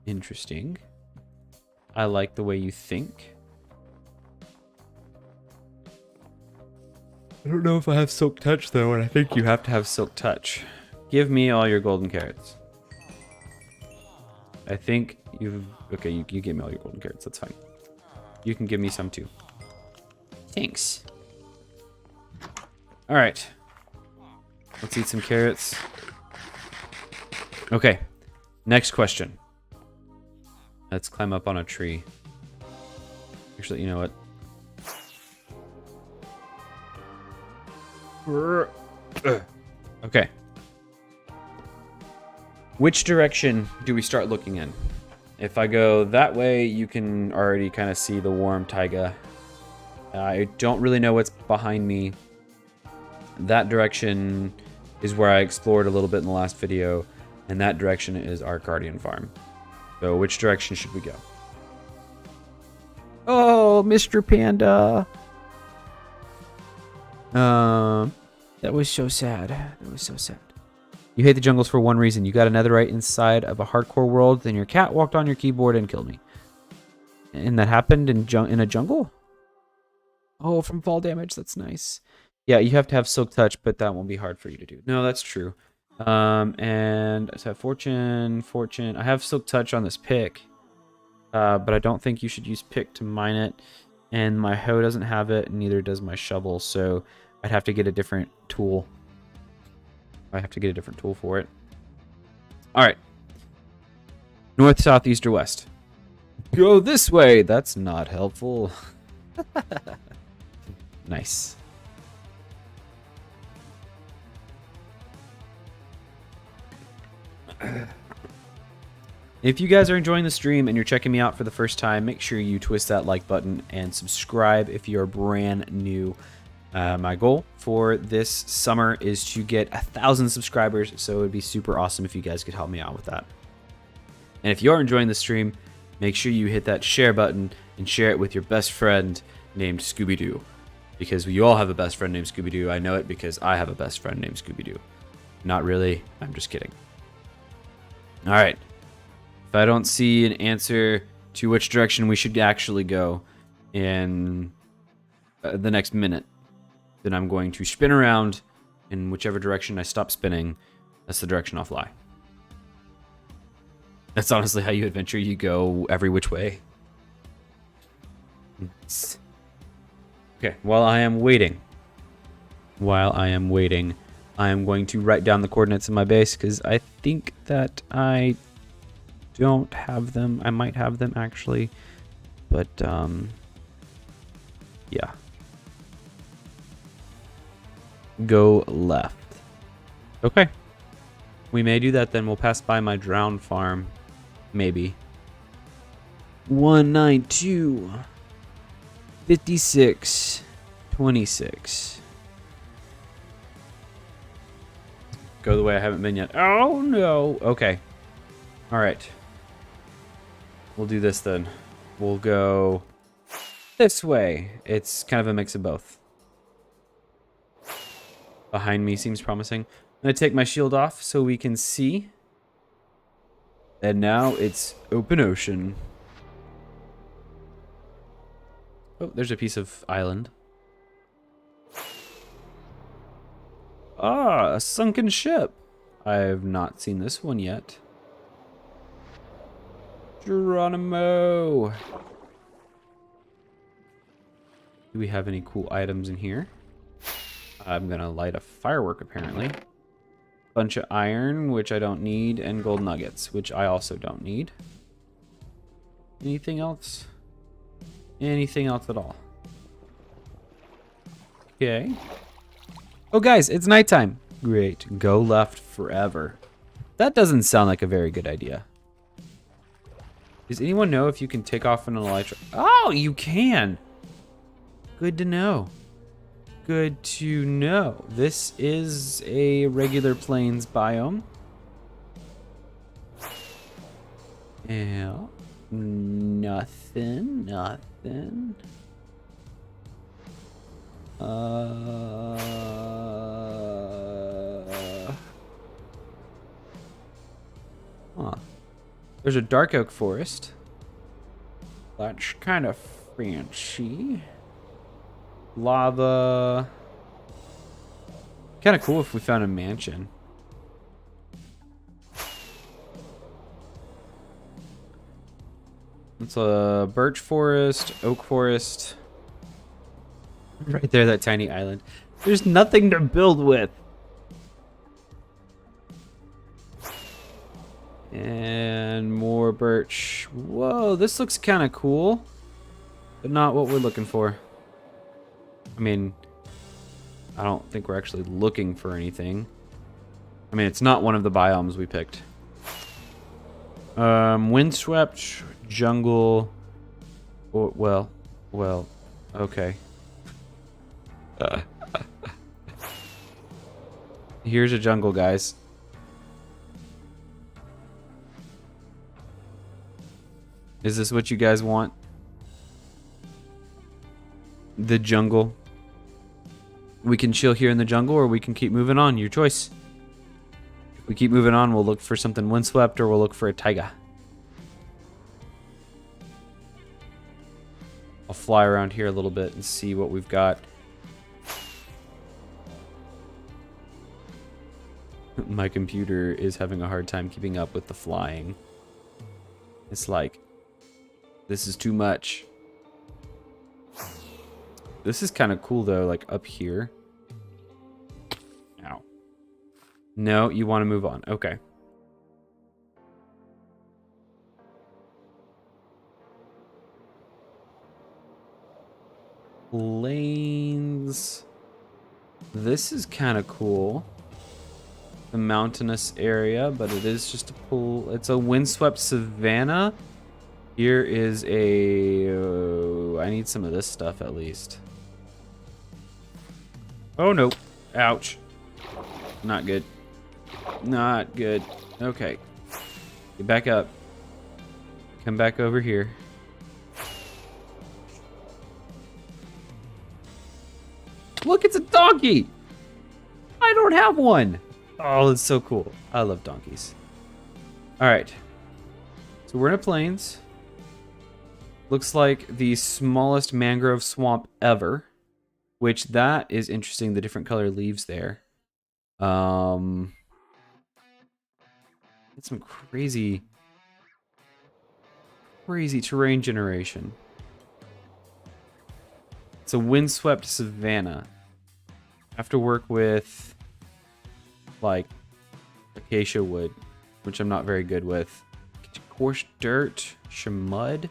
Interesting. I like the way you think. I don't know if I have Silk Touch though, and I think you have to have Silk Touch. Give me all your golden carrots. I think you've... Okay, you give me all your golden carrots. That's fine. You can give me some too. Thanks. All right. Let's eat some carrots. Okay. Next question. Let's climb up on a tree. Actually, you know what? Okay. Which direction do we start looking in? If I go that way, you can already kind of see the warm taiga. I don't really know what's behind me. That direction is where I explored a little bit in the last video, and that direction is our guardian farm. So which direction should we go? Oh, Mr. Panda. That was so sad. That was so sad. You hate the jungles for one reason. You got a netherite inside of a hardcore world, then your cat walked on your keyboard and killed me. And that happened in a jungle? Oh, from fall damage. That's nice. Yeah, you have to have Silk Touch, but that won't be hard for you to do. No, that's true. And so I have Fortune. I have Silk Touch on this pick, but I don't think you should use pick to mine it. And my hoe doesn't have it, and neither does my shovel, so I'd have to get a different tool. I have to get a different tool for it. All right. North, south, east, or west? Go this way. That's not helpful. Nice. If you guys are enjoying the stream and you're checking me out for the first time, make sure you twist that like button and subscribe if you're brand new. My goal for this summer is to get 1,000 subscribers, so it would be super awesome if you guys could help me out with that. And if you're enjoying the stream, make sure you hit that share button and share it with your best friend named Scooby-Doo. Because we all have a best friend named Scooby-Doo. I know it because I have a best friend named Scooby-Doo. Not really. I'm just kidding. All right. If I don't see an answer to which direction we should actually go in the next minute, then I'm going to spin around, in whichever direction I stop spinning, that's the direction I'll fly. That's honestly how you adventure. You go every which way. Okay, while I am waiting, I am going to write down the coordinates of my base, because I think that I don't have them. I might have them, actually. But, yeah. Go left. Okay. We may do that then. We'll pass by my drowned farm. Maybe. 192. 56. 26. Go the way I haven't been yet. Oh, no. Okay. All right. We'll do this then. We'll go this way. It's kind of a mix of both. Behind me seems promising. I'm going to take my shield off so we can see. And now it's open ocean. Oh, there's a piece of island. Ah, a sunken ship. I've not seen this one yet. Geronimo. Do we have any cool items in here? I'm gonna light a firework apparently. Bunch of iron, which I don't need, and gold nuggets, which I also don't need. Anything else? Anything else at all? Okay. Oh guys, it's nighttime. Great. Go left forever. That doesn't sound like a very good idea. Does anyone know if you can take off an elytra? Oh, you can. Good to know. Good to know. This is a regular plains biome. Yeah. Nothing. Huh. There's a dark oak forest. That's kind of fancy. Lava. Kind of cool if we found a mansion. It's a birch forest, oak forest. Right there, that tiny island. There's nothing to build with. And more birch. Whoa, this looks kind of cool, but not what we're looking for. I mean, I don't think we're actually looking for anything. I mean, it's not one of the biomes we picked. Windswept, jungle. Oh, well, okay. Here's a jungle, guys. Is this what you guys want? The jungle. We can chill here in the jungle, or we can keep moving on. Your choice. If we keep moving on, we'll look for something windswept, or we'll look for a taiga. I'll fly around here a little bit and see what we've got. My computer is having a hard time keeping up with the flying. It's like, this is too much. This is kind of cool though, like up here. Ow. No, you want to move on. Okay. Plains. This is kind of cool. The mountainous area, but it is just a pool. It's a windswept savanna. Here is a... I need some of this stuff at least. Oh no. Ouch. Not good. Not good. Okay. Get back up. Come back over here. Look, it's a donkey! I don't have one! Oh, it's so cool. I love donkeys. Alright. So we're in a plains. Looks like the smallest mangrove swamp ever. Which that is interesting, the different color leaves there. It's some crazy terrain generation. It's a windswept savanna. Have to work with like acacia wood, which I'm not very good with. Coarse dirt, mud.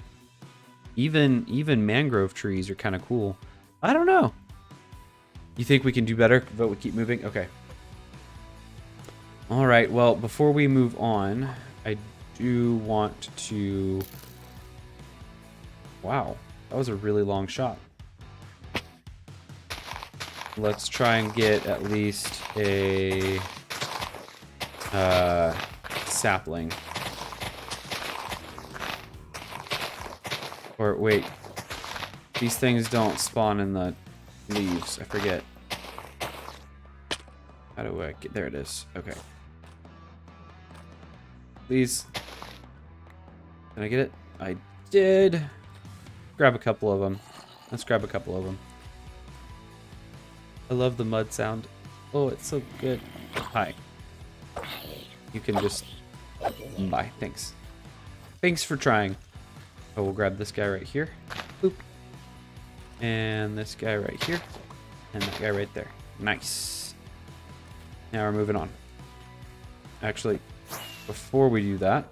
Even mangrove trees are kind of cool. I don't know. You think we can do better, but we keep moving? Okay. All right, well, before we move on, I do want to... Wow, that was a really long shot. Let's try and get at least a sapling. Or wait, these things don't spawn in the leaves. I forget. How do I get, there it is. Okay. Please. Can I get it? I did. Grab a couple of them. Let's grab a couple of them. I love the mud sound. Oh, it's so good. Hi. You can just... Bye. Thanks. Thanks for trying. Oh, we'll grab this guy right here. Boop. And this guy right here. And that guy right there. Nice. Now we're moving on. Actually, before we do that,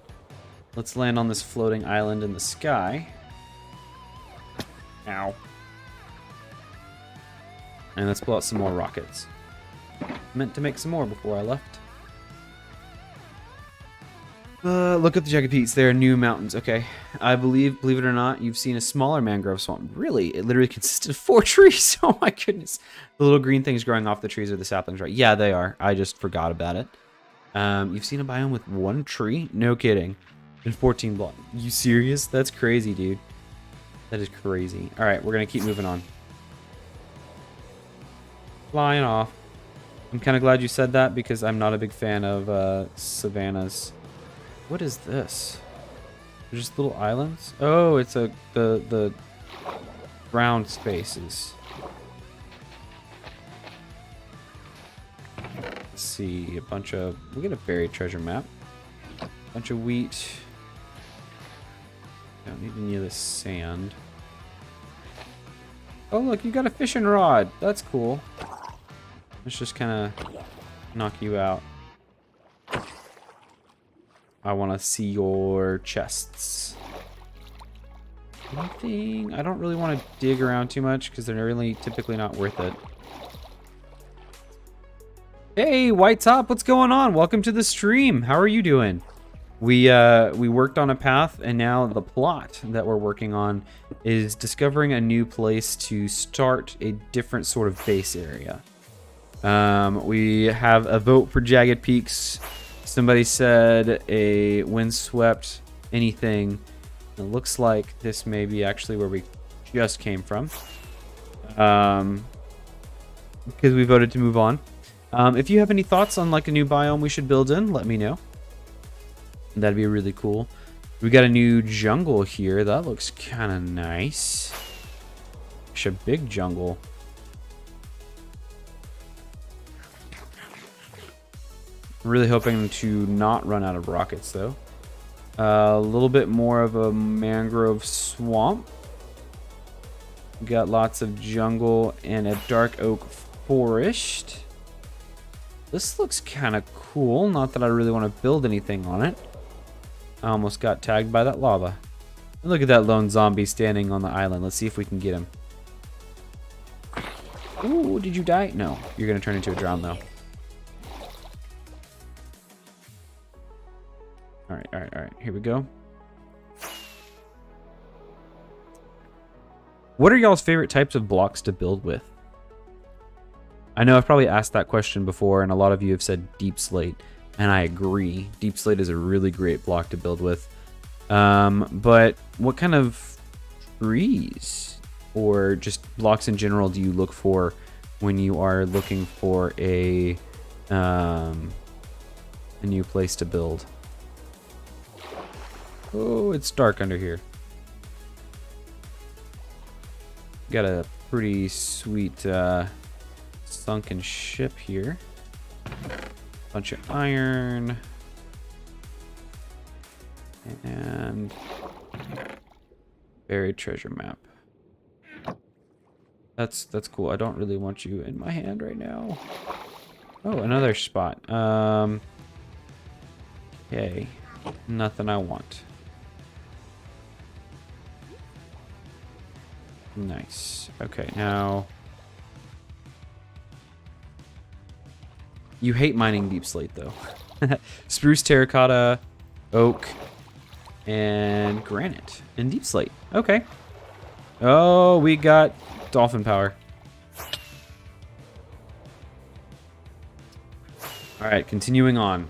let's land on this floating island in the sky. Ow. And let's pull out some more rockets. Meant to make some more before I left. Look at the jagged peaks. There are new mountains. Okay. I believe it or not, you've seen a smaller mangrove swamp. Really? It literally consisted of 4 trees. Oh my goodness. The little green things growing off the trees are the saplings, right? Yeah, they are. I just forgot about it. You've seen a biome with 1 tree? No kidding. And 14 blocks. You serious? That's crazy, dude. That is crazy. All right, we're going to keep moving on. Flying off. I'm kind of glad you said that because I'm not a big fan of savannas. What is this? They're just little islands? Oh, it's the round spaces. Let's see, we get a buried treasure map. Bunch of wheat. Don't need any of this sand. Oh look, you got a fishing rod. That's cool. Let's just kind of knock you out. I want to see your chests. Anything? I don't really want to dig around too much because they're really typically not worth it. Hey, White Top, what's going on? Welcome to the stream. How are you doing? We worked on a path, and now the plot that we're working on is discovering a new place to start a different sort of base area. We have a vote for Jagged Peaks. Somebody said a windswept anything. It looks like this may be actually where we just came from. Because we voted to move on. If you have any thoughts on like a new biome we should build in, let me know. That'd be really cool. We got a new jungle here. That looks kind of nice. It's a big jungle. Really hoping to not run out of rockets, though. A little bit more of a mangrove swamp. We got lots of jungle and a dark oak forest. This looks kind of cool. Not that I really want to build anything on it. I almost got tagged by that lava. And look at that lone zombie standing on the island. Let's see if we can get him. Ooh, did you die? No. You're going to turn into a drown, though. All right. Here we go. What are y'all's favorite types of blocks to build with? I know I've probably asked that question before, and a lot of you have said deep slate, and I agree. Deep slate is a really great block to build with. But what kind of trees or just blocks in general do you look for when you are looking for a new place to build? Oh, it's dark under here. Got a pretty sweet sunken ship here. Bunch of iron. And buried treasure map. That's cool. I don't really want you in my hand right now. Oh, another spot. Okay. Nothing I want. Nice. Okay, now... You hate mining deep slate, though. Spruce, terracotta, oak, and granite. And deep slate. Okay. Oh, we got dolphin power. Alright, continuing on.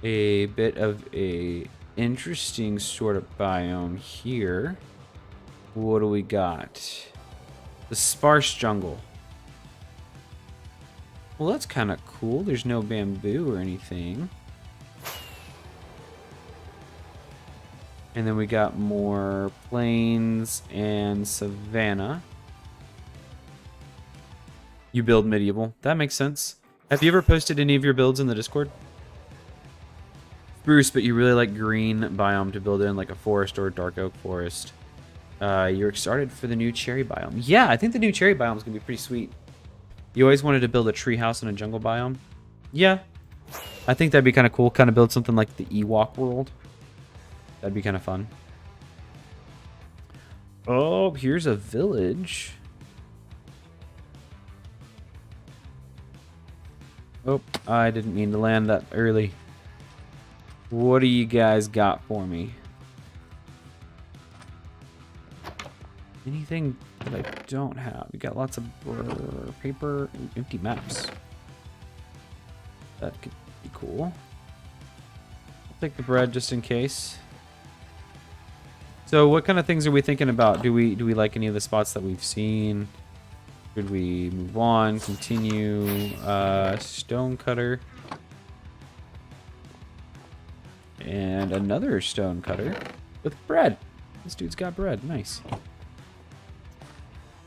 A bit of a interesting sort of biome here. What do we got? The sparse jungle. Well, that's kind of cool. There's no bamboo or anything. And then we got more plains and savanna. You build medieval. That makes sense. Have you ever posted any of your builds in the Discord? Bruce, but you really like green biome to build in, like a forest or a dark oak forest. You're excited for the new cherry biome. Yeah, I think the new cherry biome is going to be pretty sweet. You always wanted to build a tree house in a jungle biome? Yeah. I think that'd be kind of cool. Kind of build something like the Ewok world. That'd be kind of fun. Oh, here's a village. Oh, I didn't mean to land that early. What do you guys got for me? Anything that I don't have? We got lots of paper and empty maps. That could be cool. I'll take the bread just in case. So what kind of things are we thinking about? Do we like any of the spots that we've seen? Should we move on, continue? Stone cutter. And another stone cutter with bread. This dude's got bread. Nice.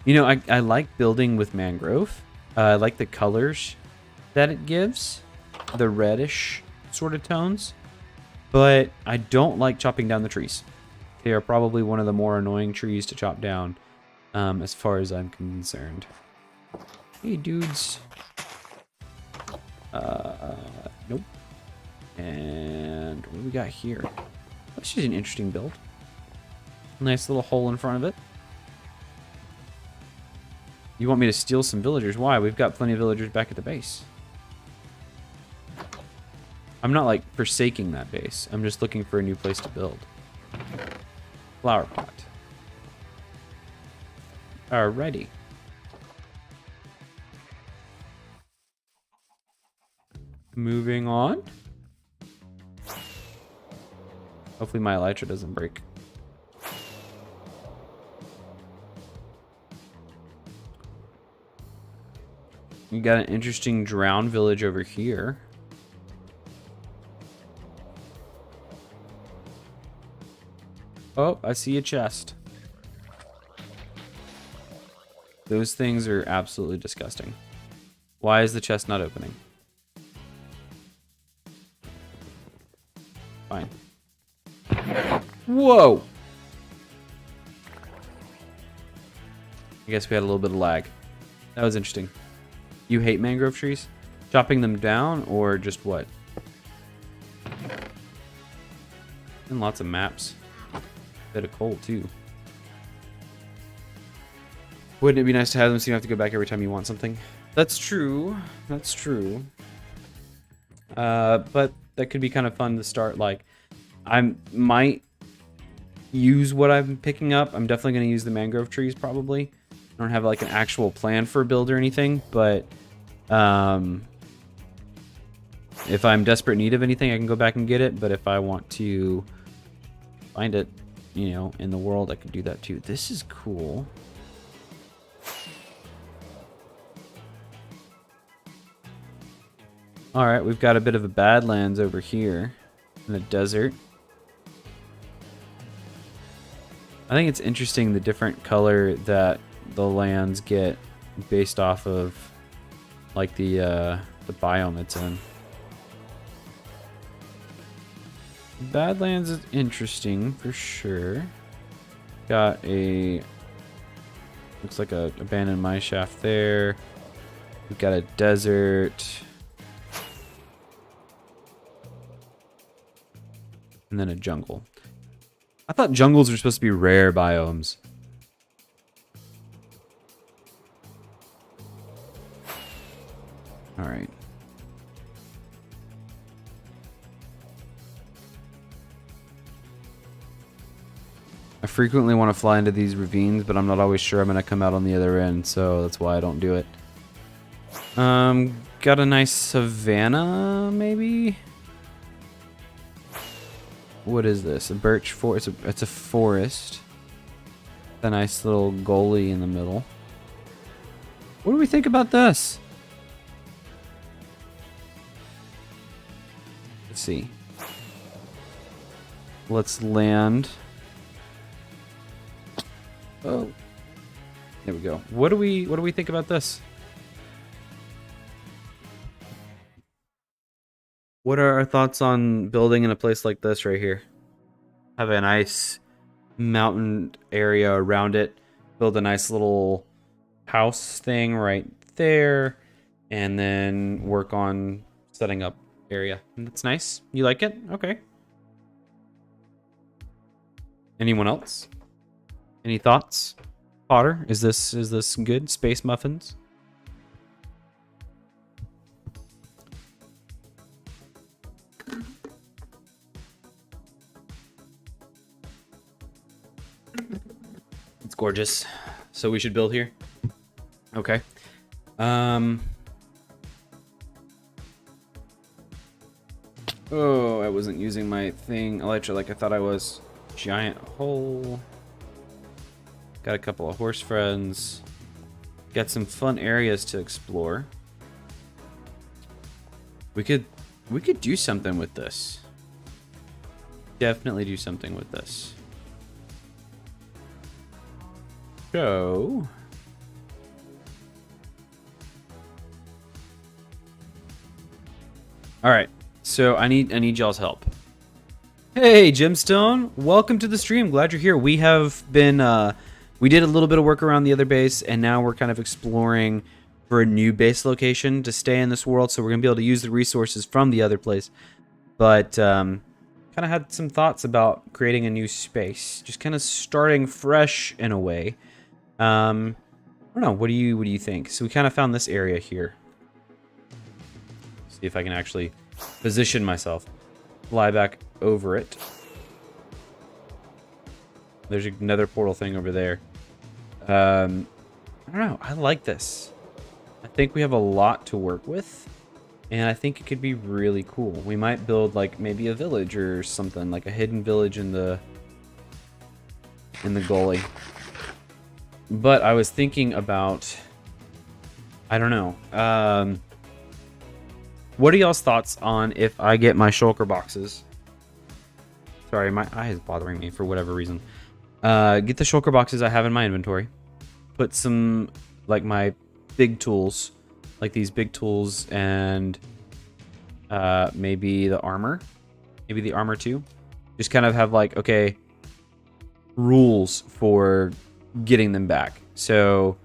You know, I like building with mangrove. I like the colors that it gives. The reddish sort of tones. But I don't like chopping down the trees. They are probably one of the more annoying trees to chop down, as far as I'm concerned. Hey, dudes. Nope. And what do we got here? That's just an interesting build. Nice little hole in front of it. You want me to steal some villagers? Why? We've got plenty of villagers back at the base. I'm not like forsaking that base. I'm just looking for a new place to build. Flower pot. Alrighty. Moving on. Hopefully my elytra doesn't break. You got an interesting drowned village over here. Oh, I see a chest. Those things are absolutely disgusting. Why is the chest not opening? Fine. Whoa! I guess we had a little bit of lag. That was interesting. You hate mangrove trees? Chopping them down or just what? And lots of maps. Bit of coal too. Wouldn't it be nice to have them so you don't have to go back every time you want something? That's true. That's true. But that could be kind of fun to start. Like, I might use what I'm picking up. I'm definitely going to use the mangrove trees probably. I don't have like an actual plan for a build or anything, but if I'm desperate need of anything, I can go back and get it. But if I want to find it, you know, in the world, I could do that too. This is cool. All right, we've got a bit of a badlands over here in the desert. I think it's interesting the different color that the lands get based off of like the biome it's in. Badlands is interesting for sure. Got a looks like a abandoned mine shaft there. We've got a desert. And then a jungle. I thought jungles were supposed to be rare biomes. All right. I frequently want to fly into these ravines, but I'm not always sure I'm going to come out on the other end, so that's why I don't do it. Got a nice savanna, maybe? What is this? A birch forest? It's a forest. A nice little gully in the middle. What do we think about this? Let's see. Let's land. Oh. There we go. What do we think about this? What are our thoughts on building in a place like this right here? Have a nice mountain area around it. Build a nice little house thing right there. And then work on setting up area. That's nice. You like it? Okay. Anyone else? Any thoughts? Potter, is this good? Space muffins? It's gorgeous. So we should build here? Okay. Oh, I wasn't using my thing, Elytra, like I thought I was. Giant hole. Got a couple of horse friends. Got some fun areas to explore. We could do something with this. Definitely do something with this. So all right. So I need y'all's help. Hey, Gemstone, welcome to the stream. Glad you're here. We have been we did a little bit of work around the other base, and now we're kind of exploring for a new base location to stay in this world. So we're gonna be able to use the resources from the other place. But kind of had some thoughts about creating a new space, just kind of starting fresh in a way. I don't know. What do you think? So we kind of found this area here. See if I can actually position myself. Fly back over it. There's another portal thing over there. I don't know. I like this. I think we have a lot to work with, and I think it could be really cool. We might build like maybe a village or something, like a hidden village in the gully. But I was thinking about, I don't know. What are y'all's thoughts on if I get my shulker boxes? Sorry, my eye is bothering me for whatever reason. Get the shulker boxes I have in my inventory. Put some, like, my big tools, like these big tools, and maybe the armor. Maybe the armor too. Just kind of have, like, okay, rules for getting them back. So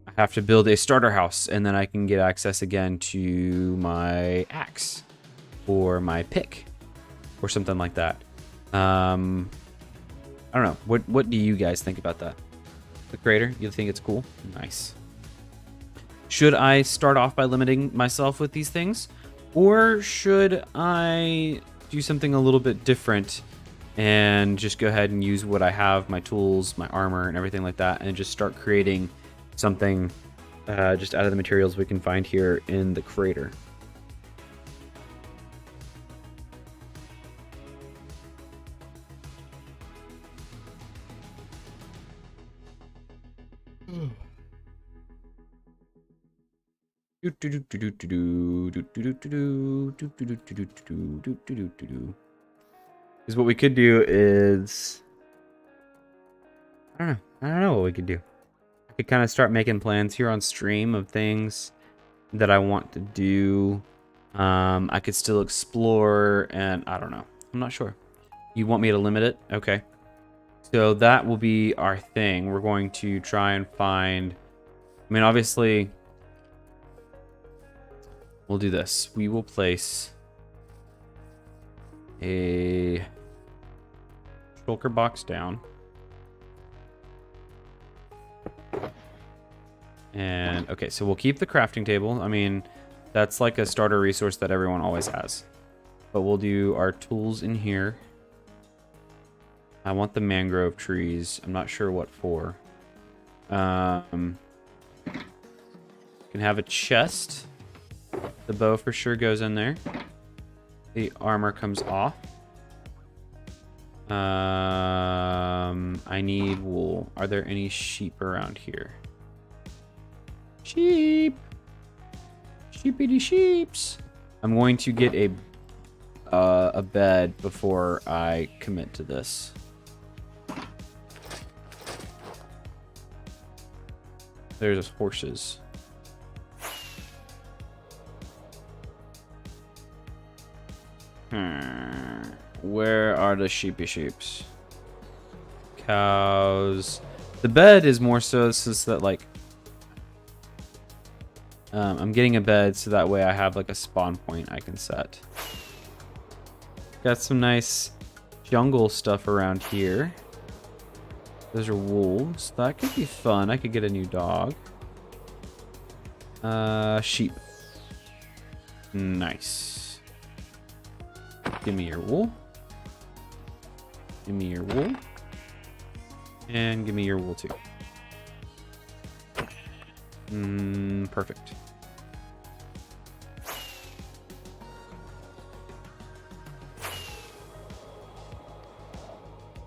I have to build a starter house, and then I can get access again to my axe or my pick or something like that. I don't know. What do you guys think about that? The creator, you think it's cool? Nice. Should I start off by limiting myself with these things, or should I do something a little bit different and just go ahead and use what I have, my tools, my armor, and everything like that, and just start creating something just out of the materials we can find here in the crater? Is what we could do is, I don't know what we could do. I could kind of start making plans here on stream of things that I want to do. I could still explore, and I don't know. I'm not sure. You want me to limit it? Okay. So that will be our thing. We're going to try and find, I mean, obviously, we'll do this. We will place a shulker box down. And, okay, so we'll keep the crafting table. I mean, that's like a starter resource that everyone always has. But we'll do our tools in here. I want the mangrove trees. I'm not sure what for. Can have a chest. The bow for sure goes in there. The armor comes off. I need wool. Are there any sheep around here? Sheep! Sheepity sheeps! I'm going to get a bed before I commit to this. There's horses. Where are the sheepy sheeps? Cows. The bed is more so that like I'm getting a bed so that way I have like a spawn point I can set. Got some nice jungle stuff around here. Those are wolves. That could be fun. I could get a new dog. Sheep. Nice. Give me your wool. Give me your wool. And give me your wool too. Perfect.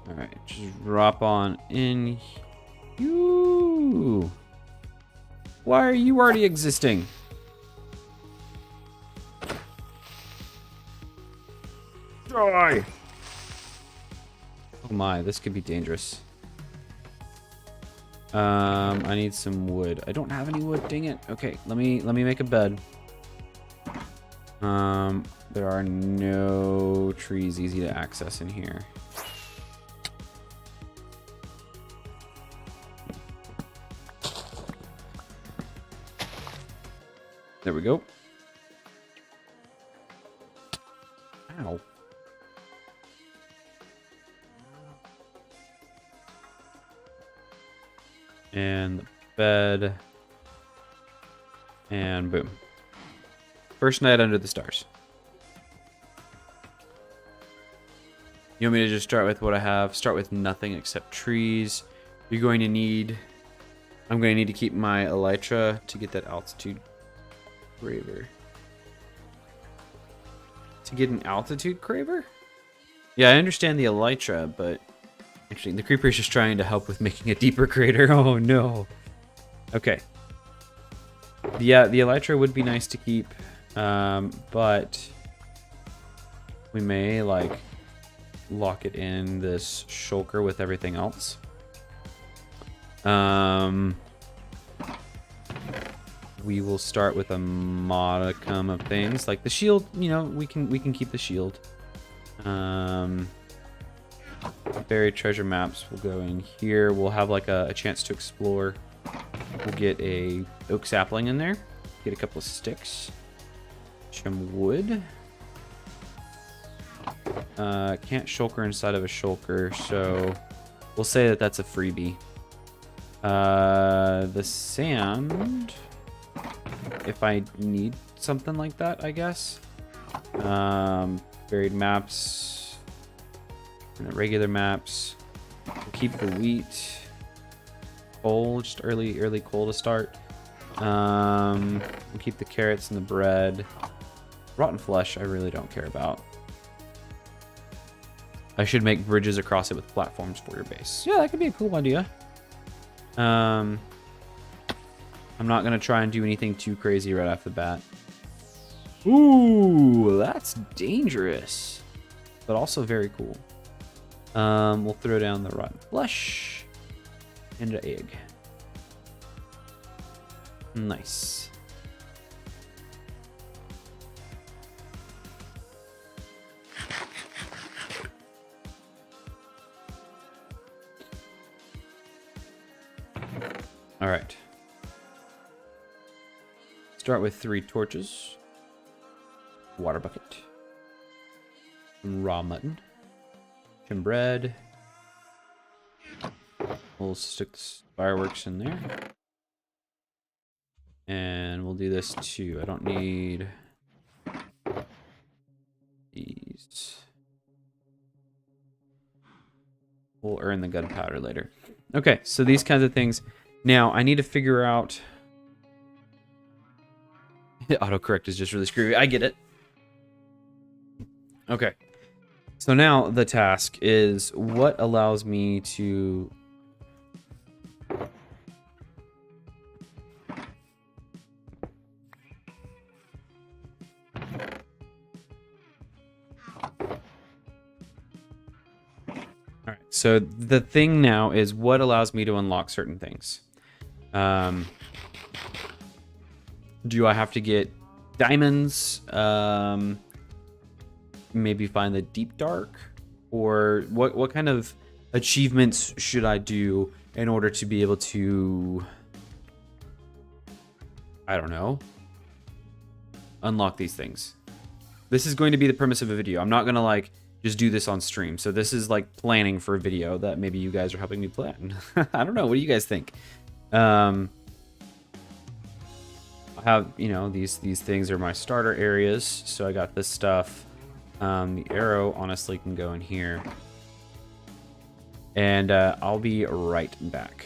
Alright, just drop on in. You. Why are you already existing? Die! Oh my, this could be dangerous. I need some wood. I don't have any wood, dang it. Okay, let me make a bed. There are no trees easy to access in here. There we go. Ow. And the bed. And boom. First night under the stars. You want me to just start with what I have? Start with nothing except trees. You're going to need... I'm going to need to keep my elytra to get that altitude craver. To get an altitude craver? Yeah, I understand the elytra, but... Actually, the creeper is just trying to help with making a deeper crater. Oh, no. Okay. Yeah, the elytra would be nice to keep, but we may, like, lock it in this shulker with everything else. We will start with a modicum of things, like the shield. You know, we can keep the shield. Buried treasure maps will go in here. We'll have like a chance to explore. We'll get a oak sapling in there. Get a couple of sticks. Some wood. Can't shulker inside of a shulker, so we'll say that that's a freebie. The sand, if I need something like that, I guess. Buried maps and the regular maps. We'll keep the wheat. Coal, just early coal to start. We'll keep the carrots and the bread. Rotten flesh, I really don't care about. I should make bridges across it with platforms for your base. Yeah, that could be a cool idea. I'm not gonna try and do anything too crazy right off the bat. Ooh, that's dangerous, but also very cool. We'll throw down the rotten flesh and an egg. Nice. All right. Start with 3 torches, water bucket, some raw mutton, some bread. We'll stick fireworks in there. And we'll do this too. I don't need these. We'll earn the gunpowder later. Okay, so these kinds of things. Now, I need to figure out... Autocorrect is just really screwy. I get it. Okay. So now the task is what allows me to... All right, so the thing now is what allows me to unlock certain things. Do I have to get diamonds? Maybe find the deep dark? Or what kind of achievements should I do in order to be able to, I don't know, unlock these things? This is going to be the premise of a video. I'm not going to like just do this on stream. So this is like planning for a video that maybe you guys are helping me plan. I don't know. What do you guys think? I have, you know, these things are my starter areas. So I got this stuff. The arrow honestly can go in here. And I'll be right back.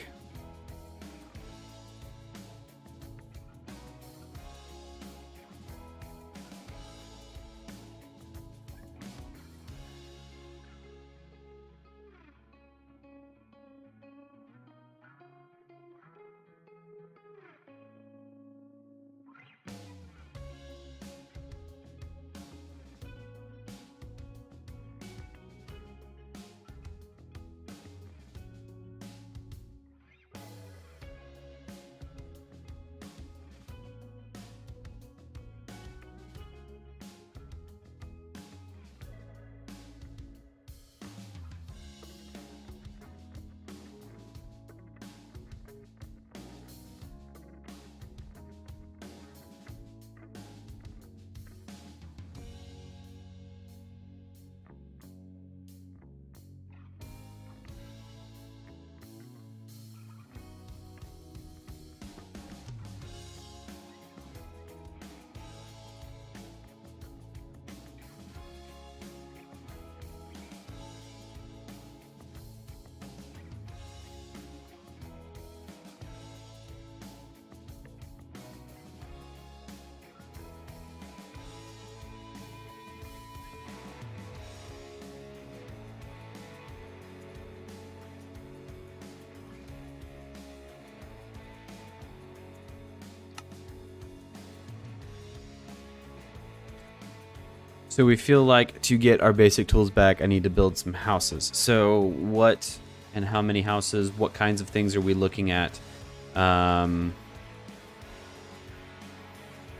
So we feel like to get our basic tools back, I need to build some houses. So what and how many houses, what kinds of things are we looking at?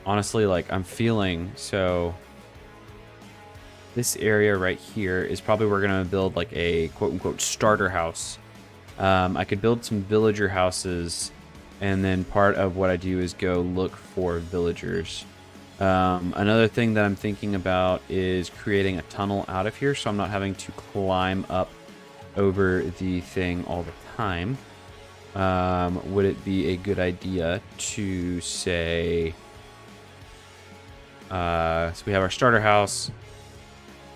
Honestly, like I'm feeling, so this area right here is probably we're going to build like a quote unquote starter house. I could build some villager houses, and then part of what I do is go look for villagers. Another thing that I'm thinking about is creating a tunnel out of here so I'm not having to climb up over the thing all the time. Would it be a good idea to say, so we have our starter house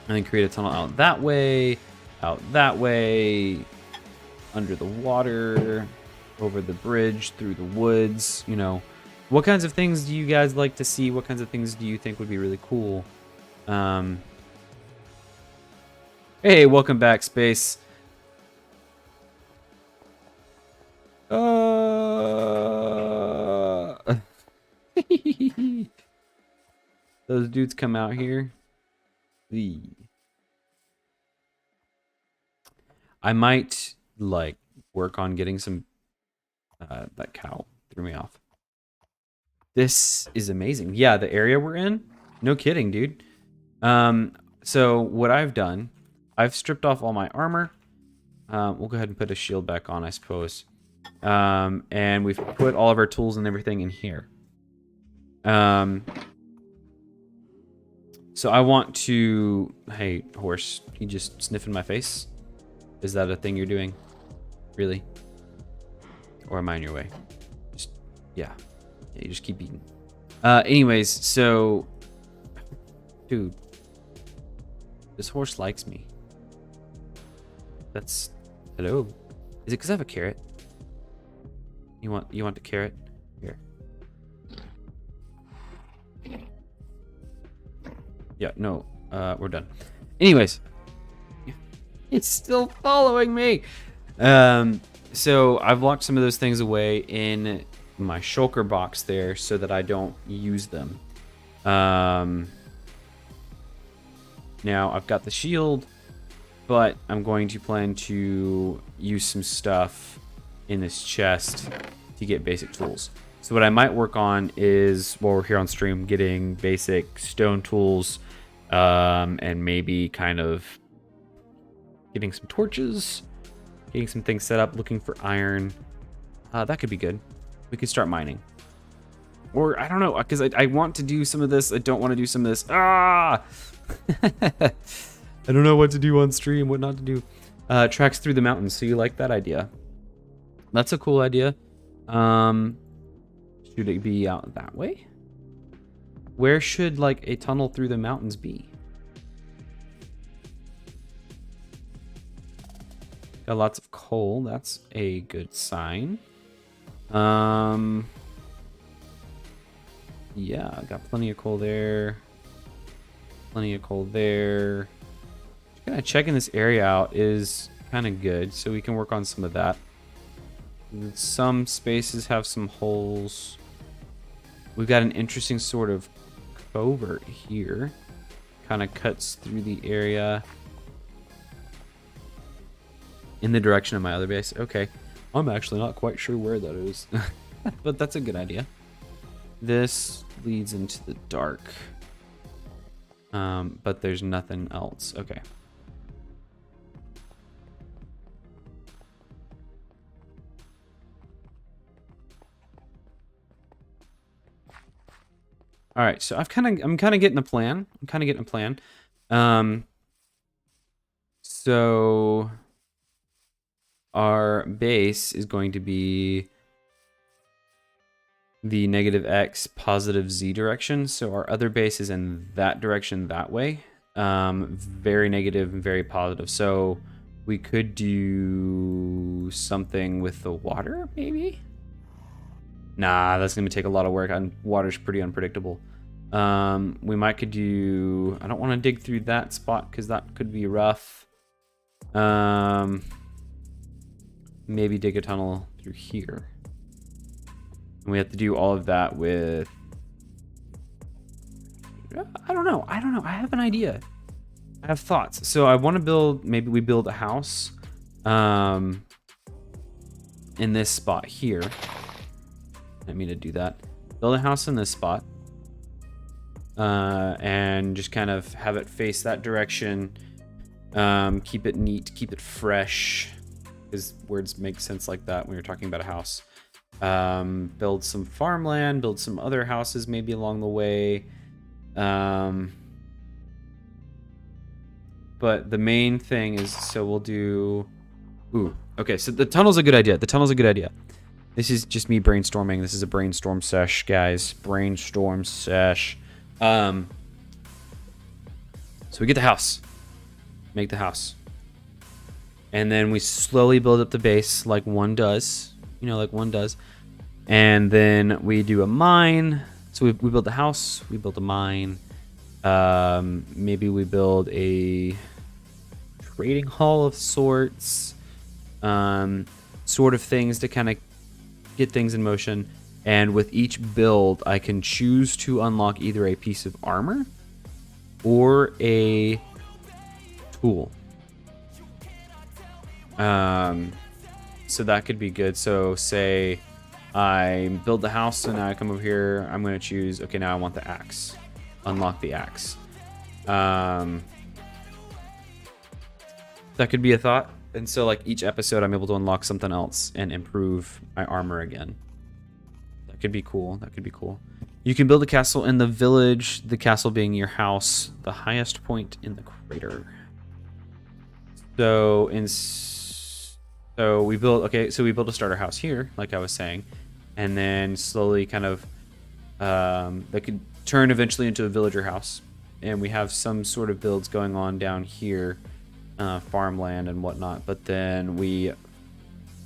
and then create a tunnel out that way, under the water, over the bridge, through the woods, you know. What kinds of things do you guys like to see? What kinds of things do you think would be really cool? Hey, welcome back, Space. Those dudes come out here. I might, like, work on getting some... that cow threw me off. This is amazing. Yeah, the area we're in? No kidding, dude. So what I've done, I've stripped off all my armor. We'll go ahead and put a shield back on, I suppose. And we've put all of our tools and everything in here. So I want to... Hey, horse, you just sniffing my face? Is that a thing you're doing? Really? Or am I in your way? Just, yeah. Yeah, you just keep eating. Anyways, so... Dude. This horse likes me. That's... Hello? Is it because I have a carrot? You want the carrot? Here. Yeah, no. We're done. Anyways. It's still following me. So I've locked some of those things away in my shulker box there so that I don't use them. Now I've got the shield, but I'm going to plan to use some stuff in this chest to get basic tools. So what I might work on is, while we're here on stream, getting basic stone tools, and maybe kind of getting some torches, getting some things set up, looking for iron. That could be good. We could start mining. Or, I don't know, because I want to do some of this. I don't want to do some of this. Ah! I don't know what to do on stream, what not to do. Tracks through the mountains. So you like that idea? That's a cool idea. Should it be out that way? Where should, like, a tunnel through the mountains be? Got lots of coal. That's a good sign. Yeah, I got plenty of coal there. Plenty of coal there. Just kind of checking this area out is kind of good, so we can work on some of that. Some spaces have some holes. We've got an interesting sort of covert here. Kind of cuts through the area in the direction of my other base. Okay. I'm actually not quite sure where that is. But that's a good idea. This leads into the dark. But there's nothing else. Okay. All right, so I'm kind of getting a plan. So our base is going to be the negative X, positive Z direction. So our other base is in that direction that way. Very negative and very positive. So we could do something with the water, maybe? Nah, that's going to take a lot of work, and water's pretty unpredictable. We could do... I don't want to dig through that spot because that could be rough. Maybe dig a tunnel through here. And we have to do all of that with... I don't know. I have an idea. I have thoughts. So I want to build... Maybe we build a house in this spot here. I mean to do that. Build a house in this spot. And just kind of have it face that direction. Keep it neat, keep it fresh. Because words make sense like that when you're talking about a house. Build some farmland, build some other houses maybe along the way. But the main thing is, so we'll do... Ooh, okay, so the tunnel's a good idea. This is just me brainstorming. This is a brainstorm sesh, guys. Brainstorm sesh. So we get the house. Make the house. And then we slowly build up the base like one does. You know, like one does. And then we do a mine. So we build the house. We build a mine. Maybe we build a trading hall of sorts. Sort of things to kind of get things in motion. And with each build, I can choose to unlock either a piece of armor or a tool. So that could be good. So say I build the house and now I come over here. I'm going to choose, okay, now I want the axe. Unlock the axe. That could be a thought. And so like each episode, I'm able to unlock something else and improve my armor again. That could be cool. That could be cool. You can build a castle in the village, the castle being your house, the highest point in the crater. So we build, okay, so we build a starter house here, like I was saying, and then slowly kind of, that could turn eventually into a villager house. And we have some sort of builds going on down here, farmland and whatnot, but then we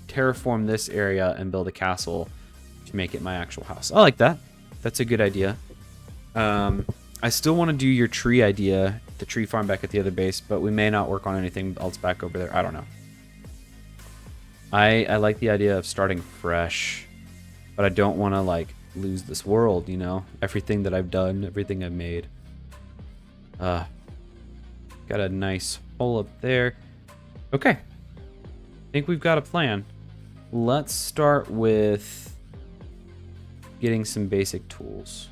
terraform this area and build a castle to make it my actual house. I like that. That's a good idea. I still want to do your tree idea the tree farm back at the other base, but we may not work on anything else back over there. I don't know. I like the idea of starting fresh, but I don't want to like lose this world, you know? Everything that I've done, everything I've made. Got a nice hole up there. Okay. I think we've got a plan. Let's start with getting some basic tools.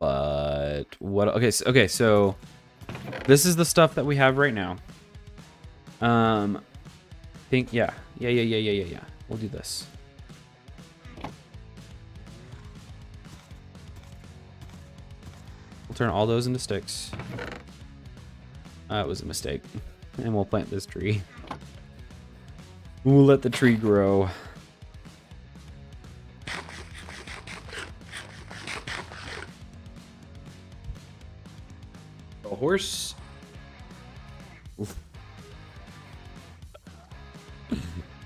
But what? Okay, so this is the stuff that we have right now. Think yeah. We'll do this. We'll turn all those into sticks. It was a mistake, and we'll plant this tree. We'll let the tree grow. A horse. Oof.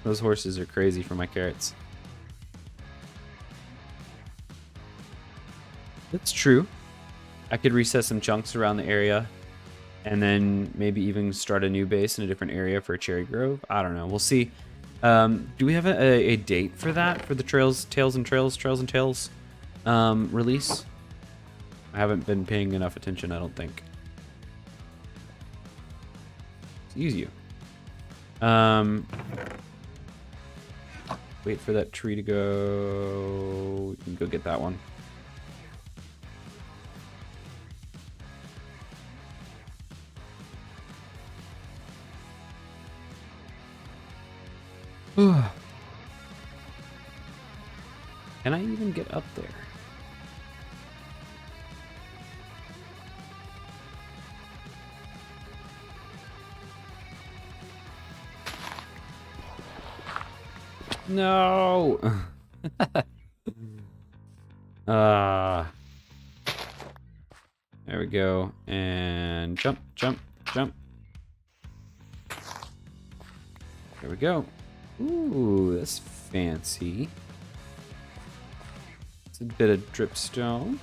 Those horses are crazy for my carrots. That's true. I could reset some chunks around the area and then maybe even start a new base in a different area for a cherry grove. I don't know. We'll see. Do we have a date for that? For the Trails and Tales release? I haven't been paying enough attention, I don't think. Excuse you. Wait for that tree to go. You can go get that one. Can I even get up there? No. There we go. And jump. There we go. Ooh, that's fancy. It's a bit of dripstone.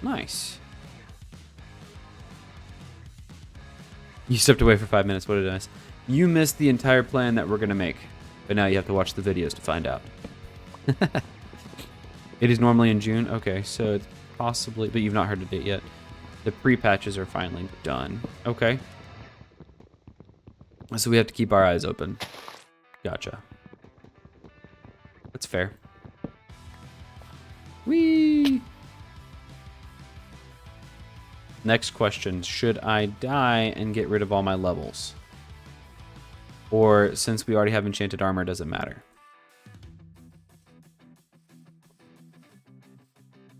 Nice. You stepped away for 5 minutes. What did I miss? You missed the entire plan that we're going to make. But now you have to watch the videos to find out. It is normally in June. Okay, so it's possibly... But you've not heard the date yet. The pre-patches are finally done. Okay. So we have to keep our eyes open. Gotcha. That's fair. Whee! Next question. Should I die and get rid of all my levels? Or since we already have enchanted armor, does it matter?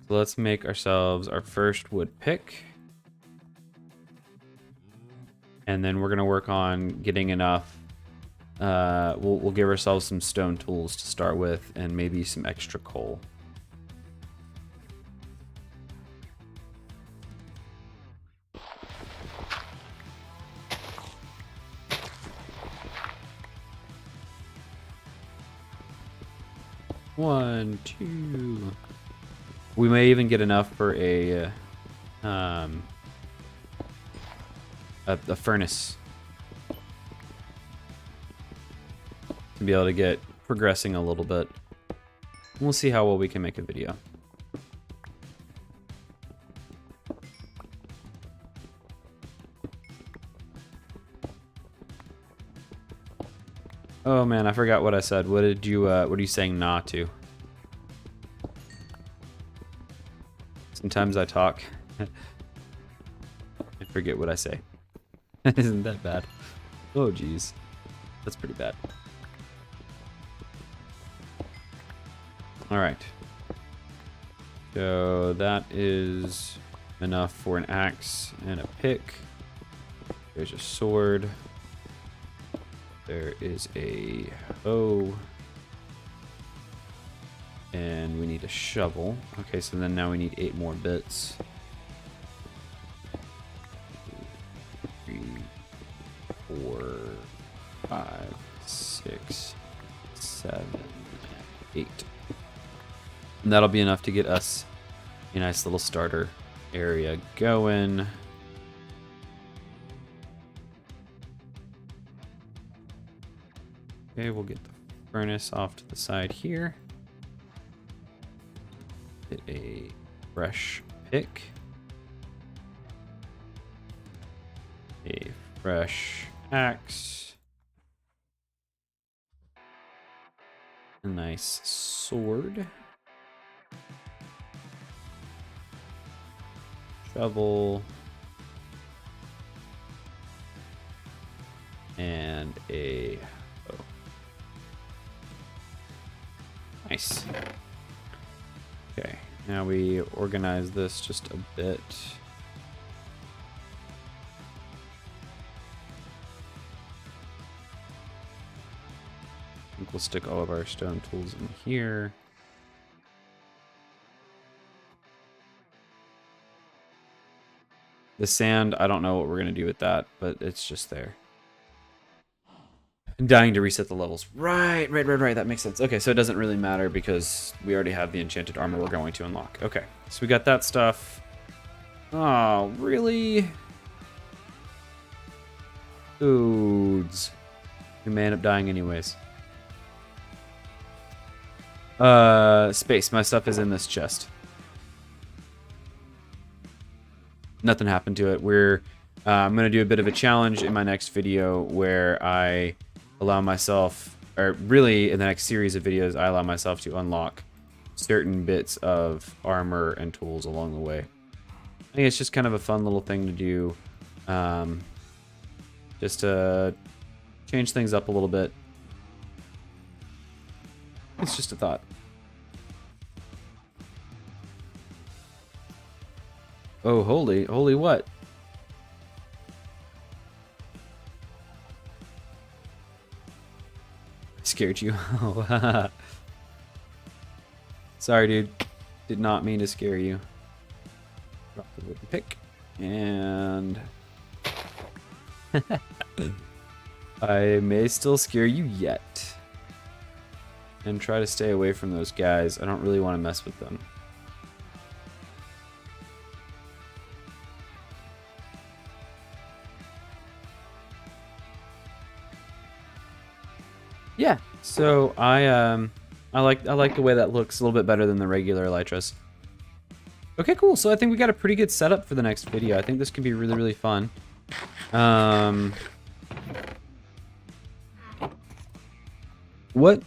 So let's make ourselves our first wood pick. And then we're going to work on getting enough. We'll give ourselves some stone tools to start with and maybe some extra coal. One, two. We may even get enough for a furnace to be able to get progressing a little bit. We'll see how well we can make a video. Oh man, I forgot what I said. What did you what are you saying nah to? Sometimes I talk. I forget what I say. Isn't that bad? Oh geez. That's pretty bad. Alright. So that is enough for an axe and a pick. There's a sword. There is a hoe. And we need a shovel. Okay, so then now we need 8 more bits. 3, 4, 5, 6, 7, 8. And that'll be enough to get us a nice little starter area going. Okay, we'll get the furnace off to the side here. Get a fresh pick. A fresh axe. A nice sword. Shovel. And a hoe. Nice. Okay, now we organize this just a bit. I think we'll stick all of our stone tools in here. The sand, I don't know what we're going to do with that, but it's just there. I'm dying to reset the levels. Right. That makes sense. Okay, so it doesn't really matter because we already have the enchanted armor we're going to unlock. Okay, so we got that stuff. Oh, really? Dudes. We may end up dying anyways. Space. My stuff is in this chest. Nothing happened to it. I'm going to do a bit of a challenge in my next video where I allow myself, or really in the next series of videos, I allow myself to unlock certain bits of armor and tools along the way. I think it's just kind of a fun little thing to do, just to change things up a little bit. It's just a thought. Oh, holy what? Scared you. Oh, sorry, dude. Did not mean to scare you. Drop the wooden pick. And I may still scare you yet. And try to stay away from those guys. I don't really want to mess with them. Yeah, so I like the way that looks a little bit better than the regular elytras. Okay, cool. So I think we got a pretty good setup for the next video. I think this could be really, really fun. What?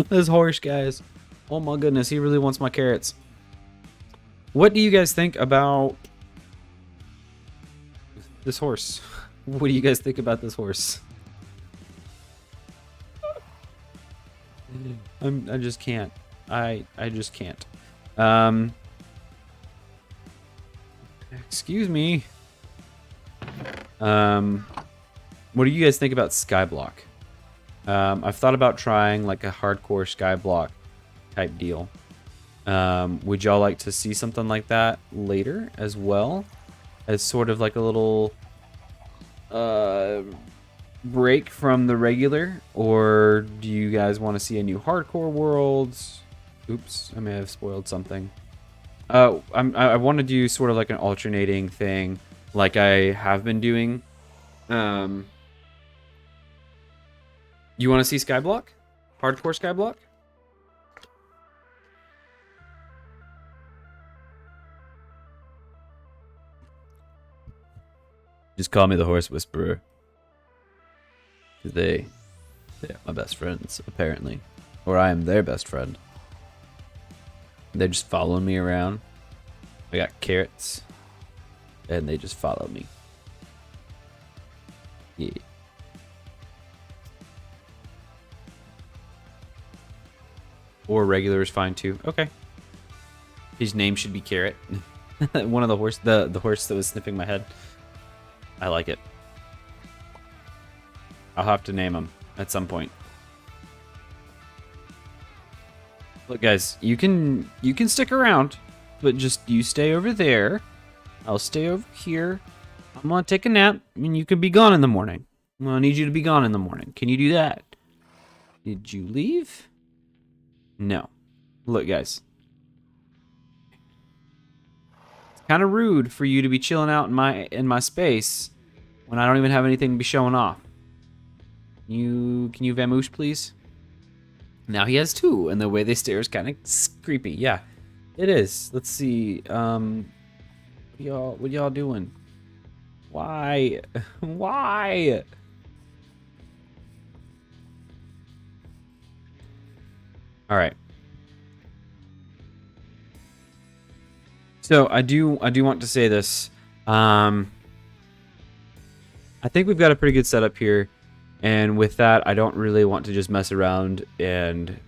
This horse, guys. Oh my goodness, he really wants my carrots. What do you guys think about this horse? What do you guys think about this horse? I just can't. I just can't. Excuse me. What do you guys think about Skyblock? I've thought about trying like a hardcore Skyblock type deal. Would y'all like to see something like that later as well? As sort of like a little break from the regular, or do you guys want to see a new hardcore world? Oops, I may have spoiled something. I want to do sort of like an alternating thing, like I have been doing. You want to see Skyblock? Hardcore Skyblock? Just call me the Horse Whisperer. They're my best friends, apparently. Or I am their best friend. They're just following me around. I got carrots. And they just follow me. Yeah. Or regular is fine too. Okay. His name should be Carrot. One of the horse, the horse that was sniffing my head. I like it. I'll have to name him at some point. Look, guys, you can stick around, but just you stay over there. I'll stay over here. I'm gonna take a nap, and you can be gone in the morning. I'm gonna need you to be gone in the morning. Can you do that? Did you leave? No. Look, guys. It's kind of rude for you to be chilling out in my space when I don't even have anything to be showing off. Can you vamoosh, please? Now he has two, and the way they stare is kind of creepy. Yeah, it is. Let's see. What y'all doing? Why? Why? All right. So I do want to say this. I think we've got a pretty good setup here, and with that, I don't really want to just mess around and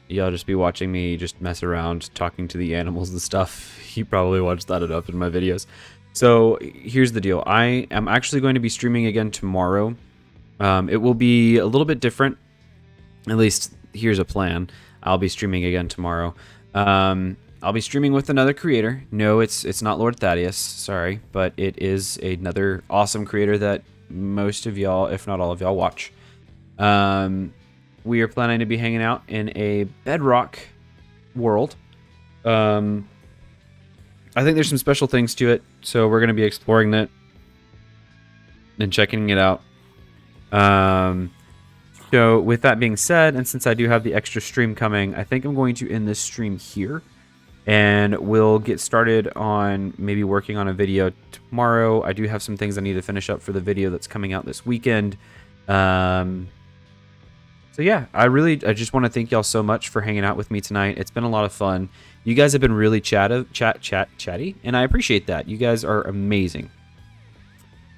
y'all just be watching me just mess around talking to the animals and stuff. You probably watched that enough in my videos. So here's the deal. I am actually going to be streaming again tomorrow. It will be a little bit different. At least here's a plan. I'll be streaming again tomorrow. I'll be streaming with another creator. No, it's not Lord Thaddeus, sorry, but it is another awesome creator that most of y'all, if not all of y'all, watch. We are planning to be hanging out in a bedrock world. I think there's some special things to it, so we're going to be exploring that and checking it out. So with that being said, and since I do have the extra stream coming, I think I'm going to end this stream here. And we'll get started on maybe working on a video tomorrow. I do have some things I need to finish up for the video that's coming out this weekend. So yeah, I just want to thank y'all so much for hanging out with me tonight. It's been a lot of fun. You guys have been really chatty, and I appreciate that. You guys are amazing.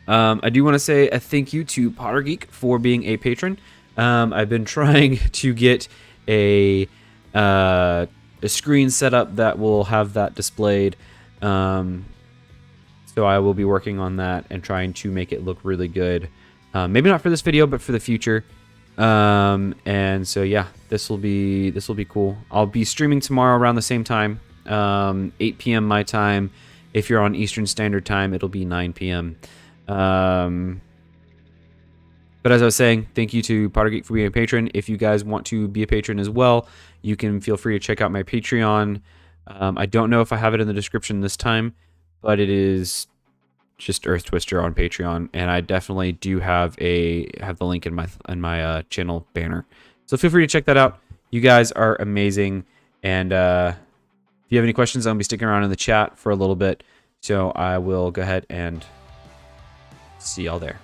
I do want to say a thank you to PotterGeek for being a patron. I've been trying to get a screen set up that will have that displayed. So I will be working on that and trying to make it look really good. Maybe not for this video, but for the future. And so yeah, this will be cool. I'll be streaming tomorrow around the same time, 8 p.m. my time. If you're on Eastern Standard Time, it'll be 9 p.m. But as I was saying, thank you to PotterGeek for being a patron. If you guys want to be a patron as well, you can feel free to check out my Patreon. I don't know if I have it in the description this time, but it is just Earth Twister on Patreon, and I definitely do have the link in my channel banner. So feel free to check that out. You guys are amazing, and if you have any questions, I'll be sticking around in the chat for a little bit. So I will go ahead and see y'all there.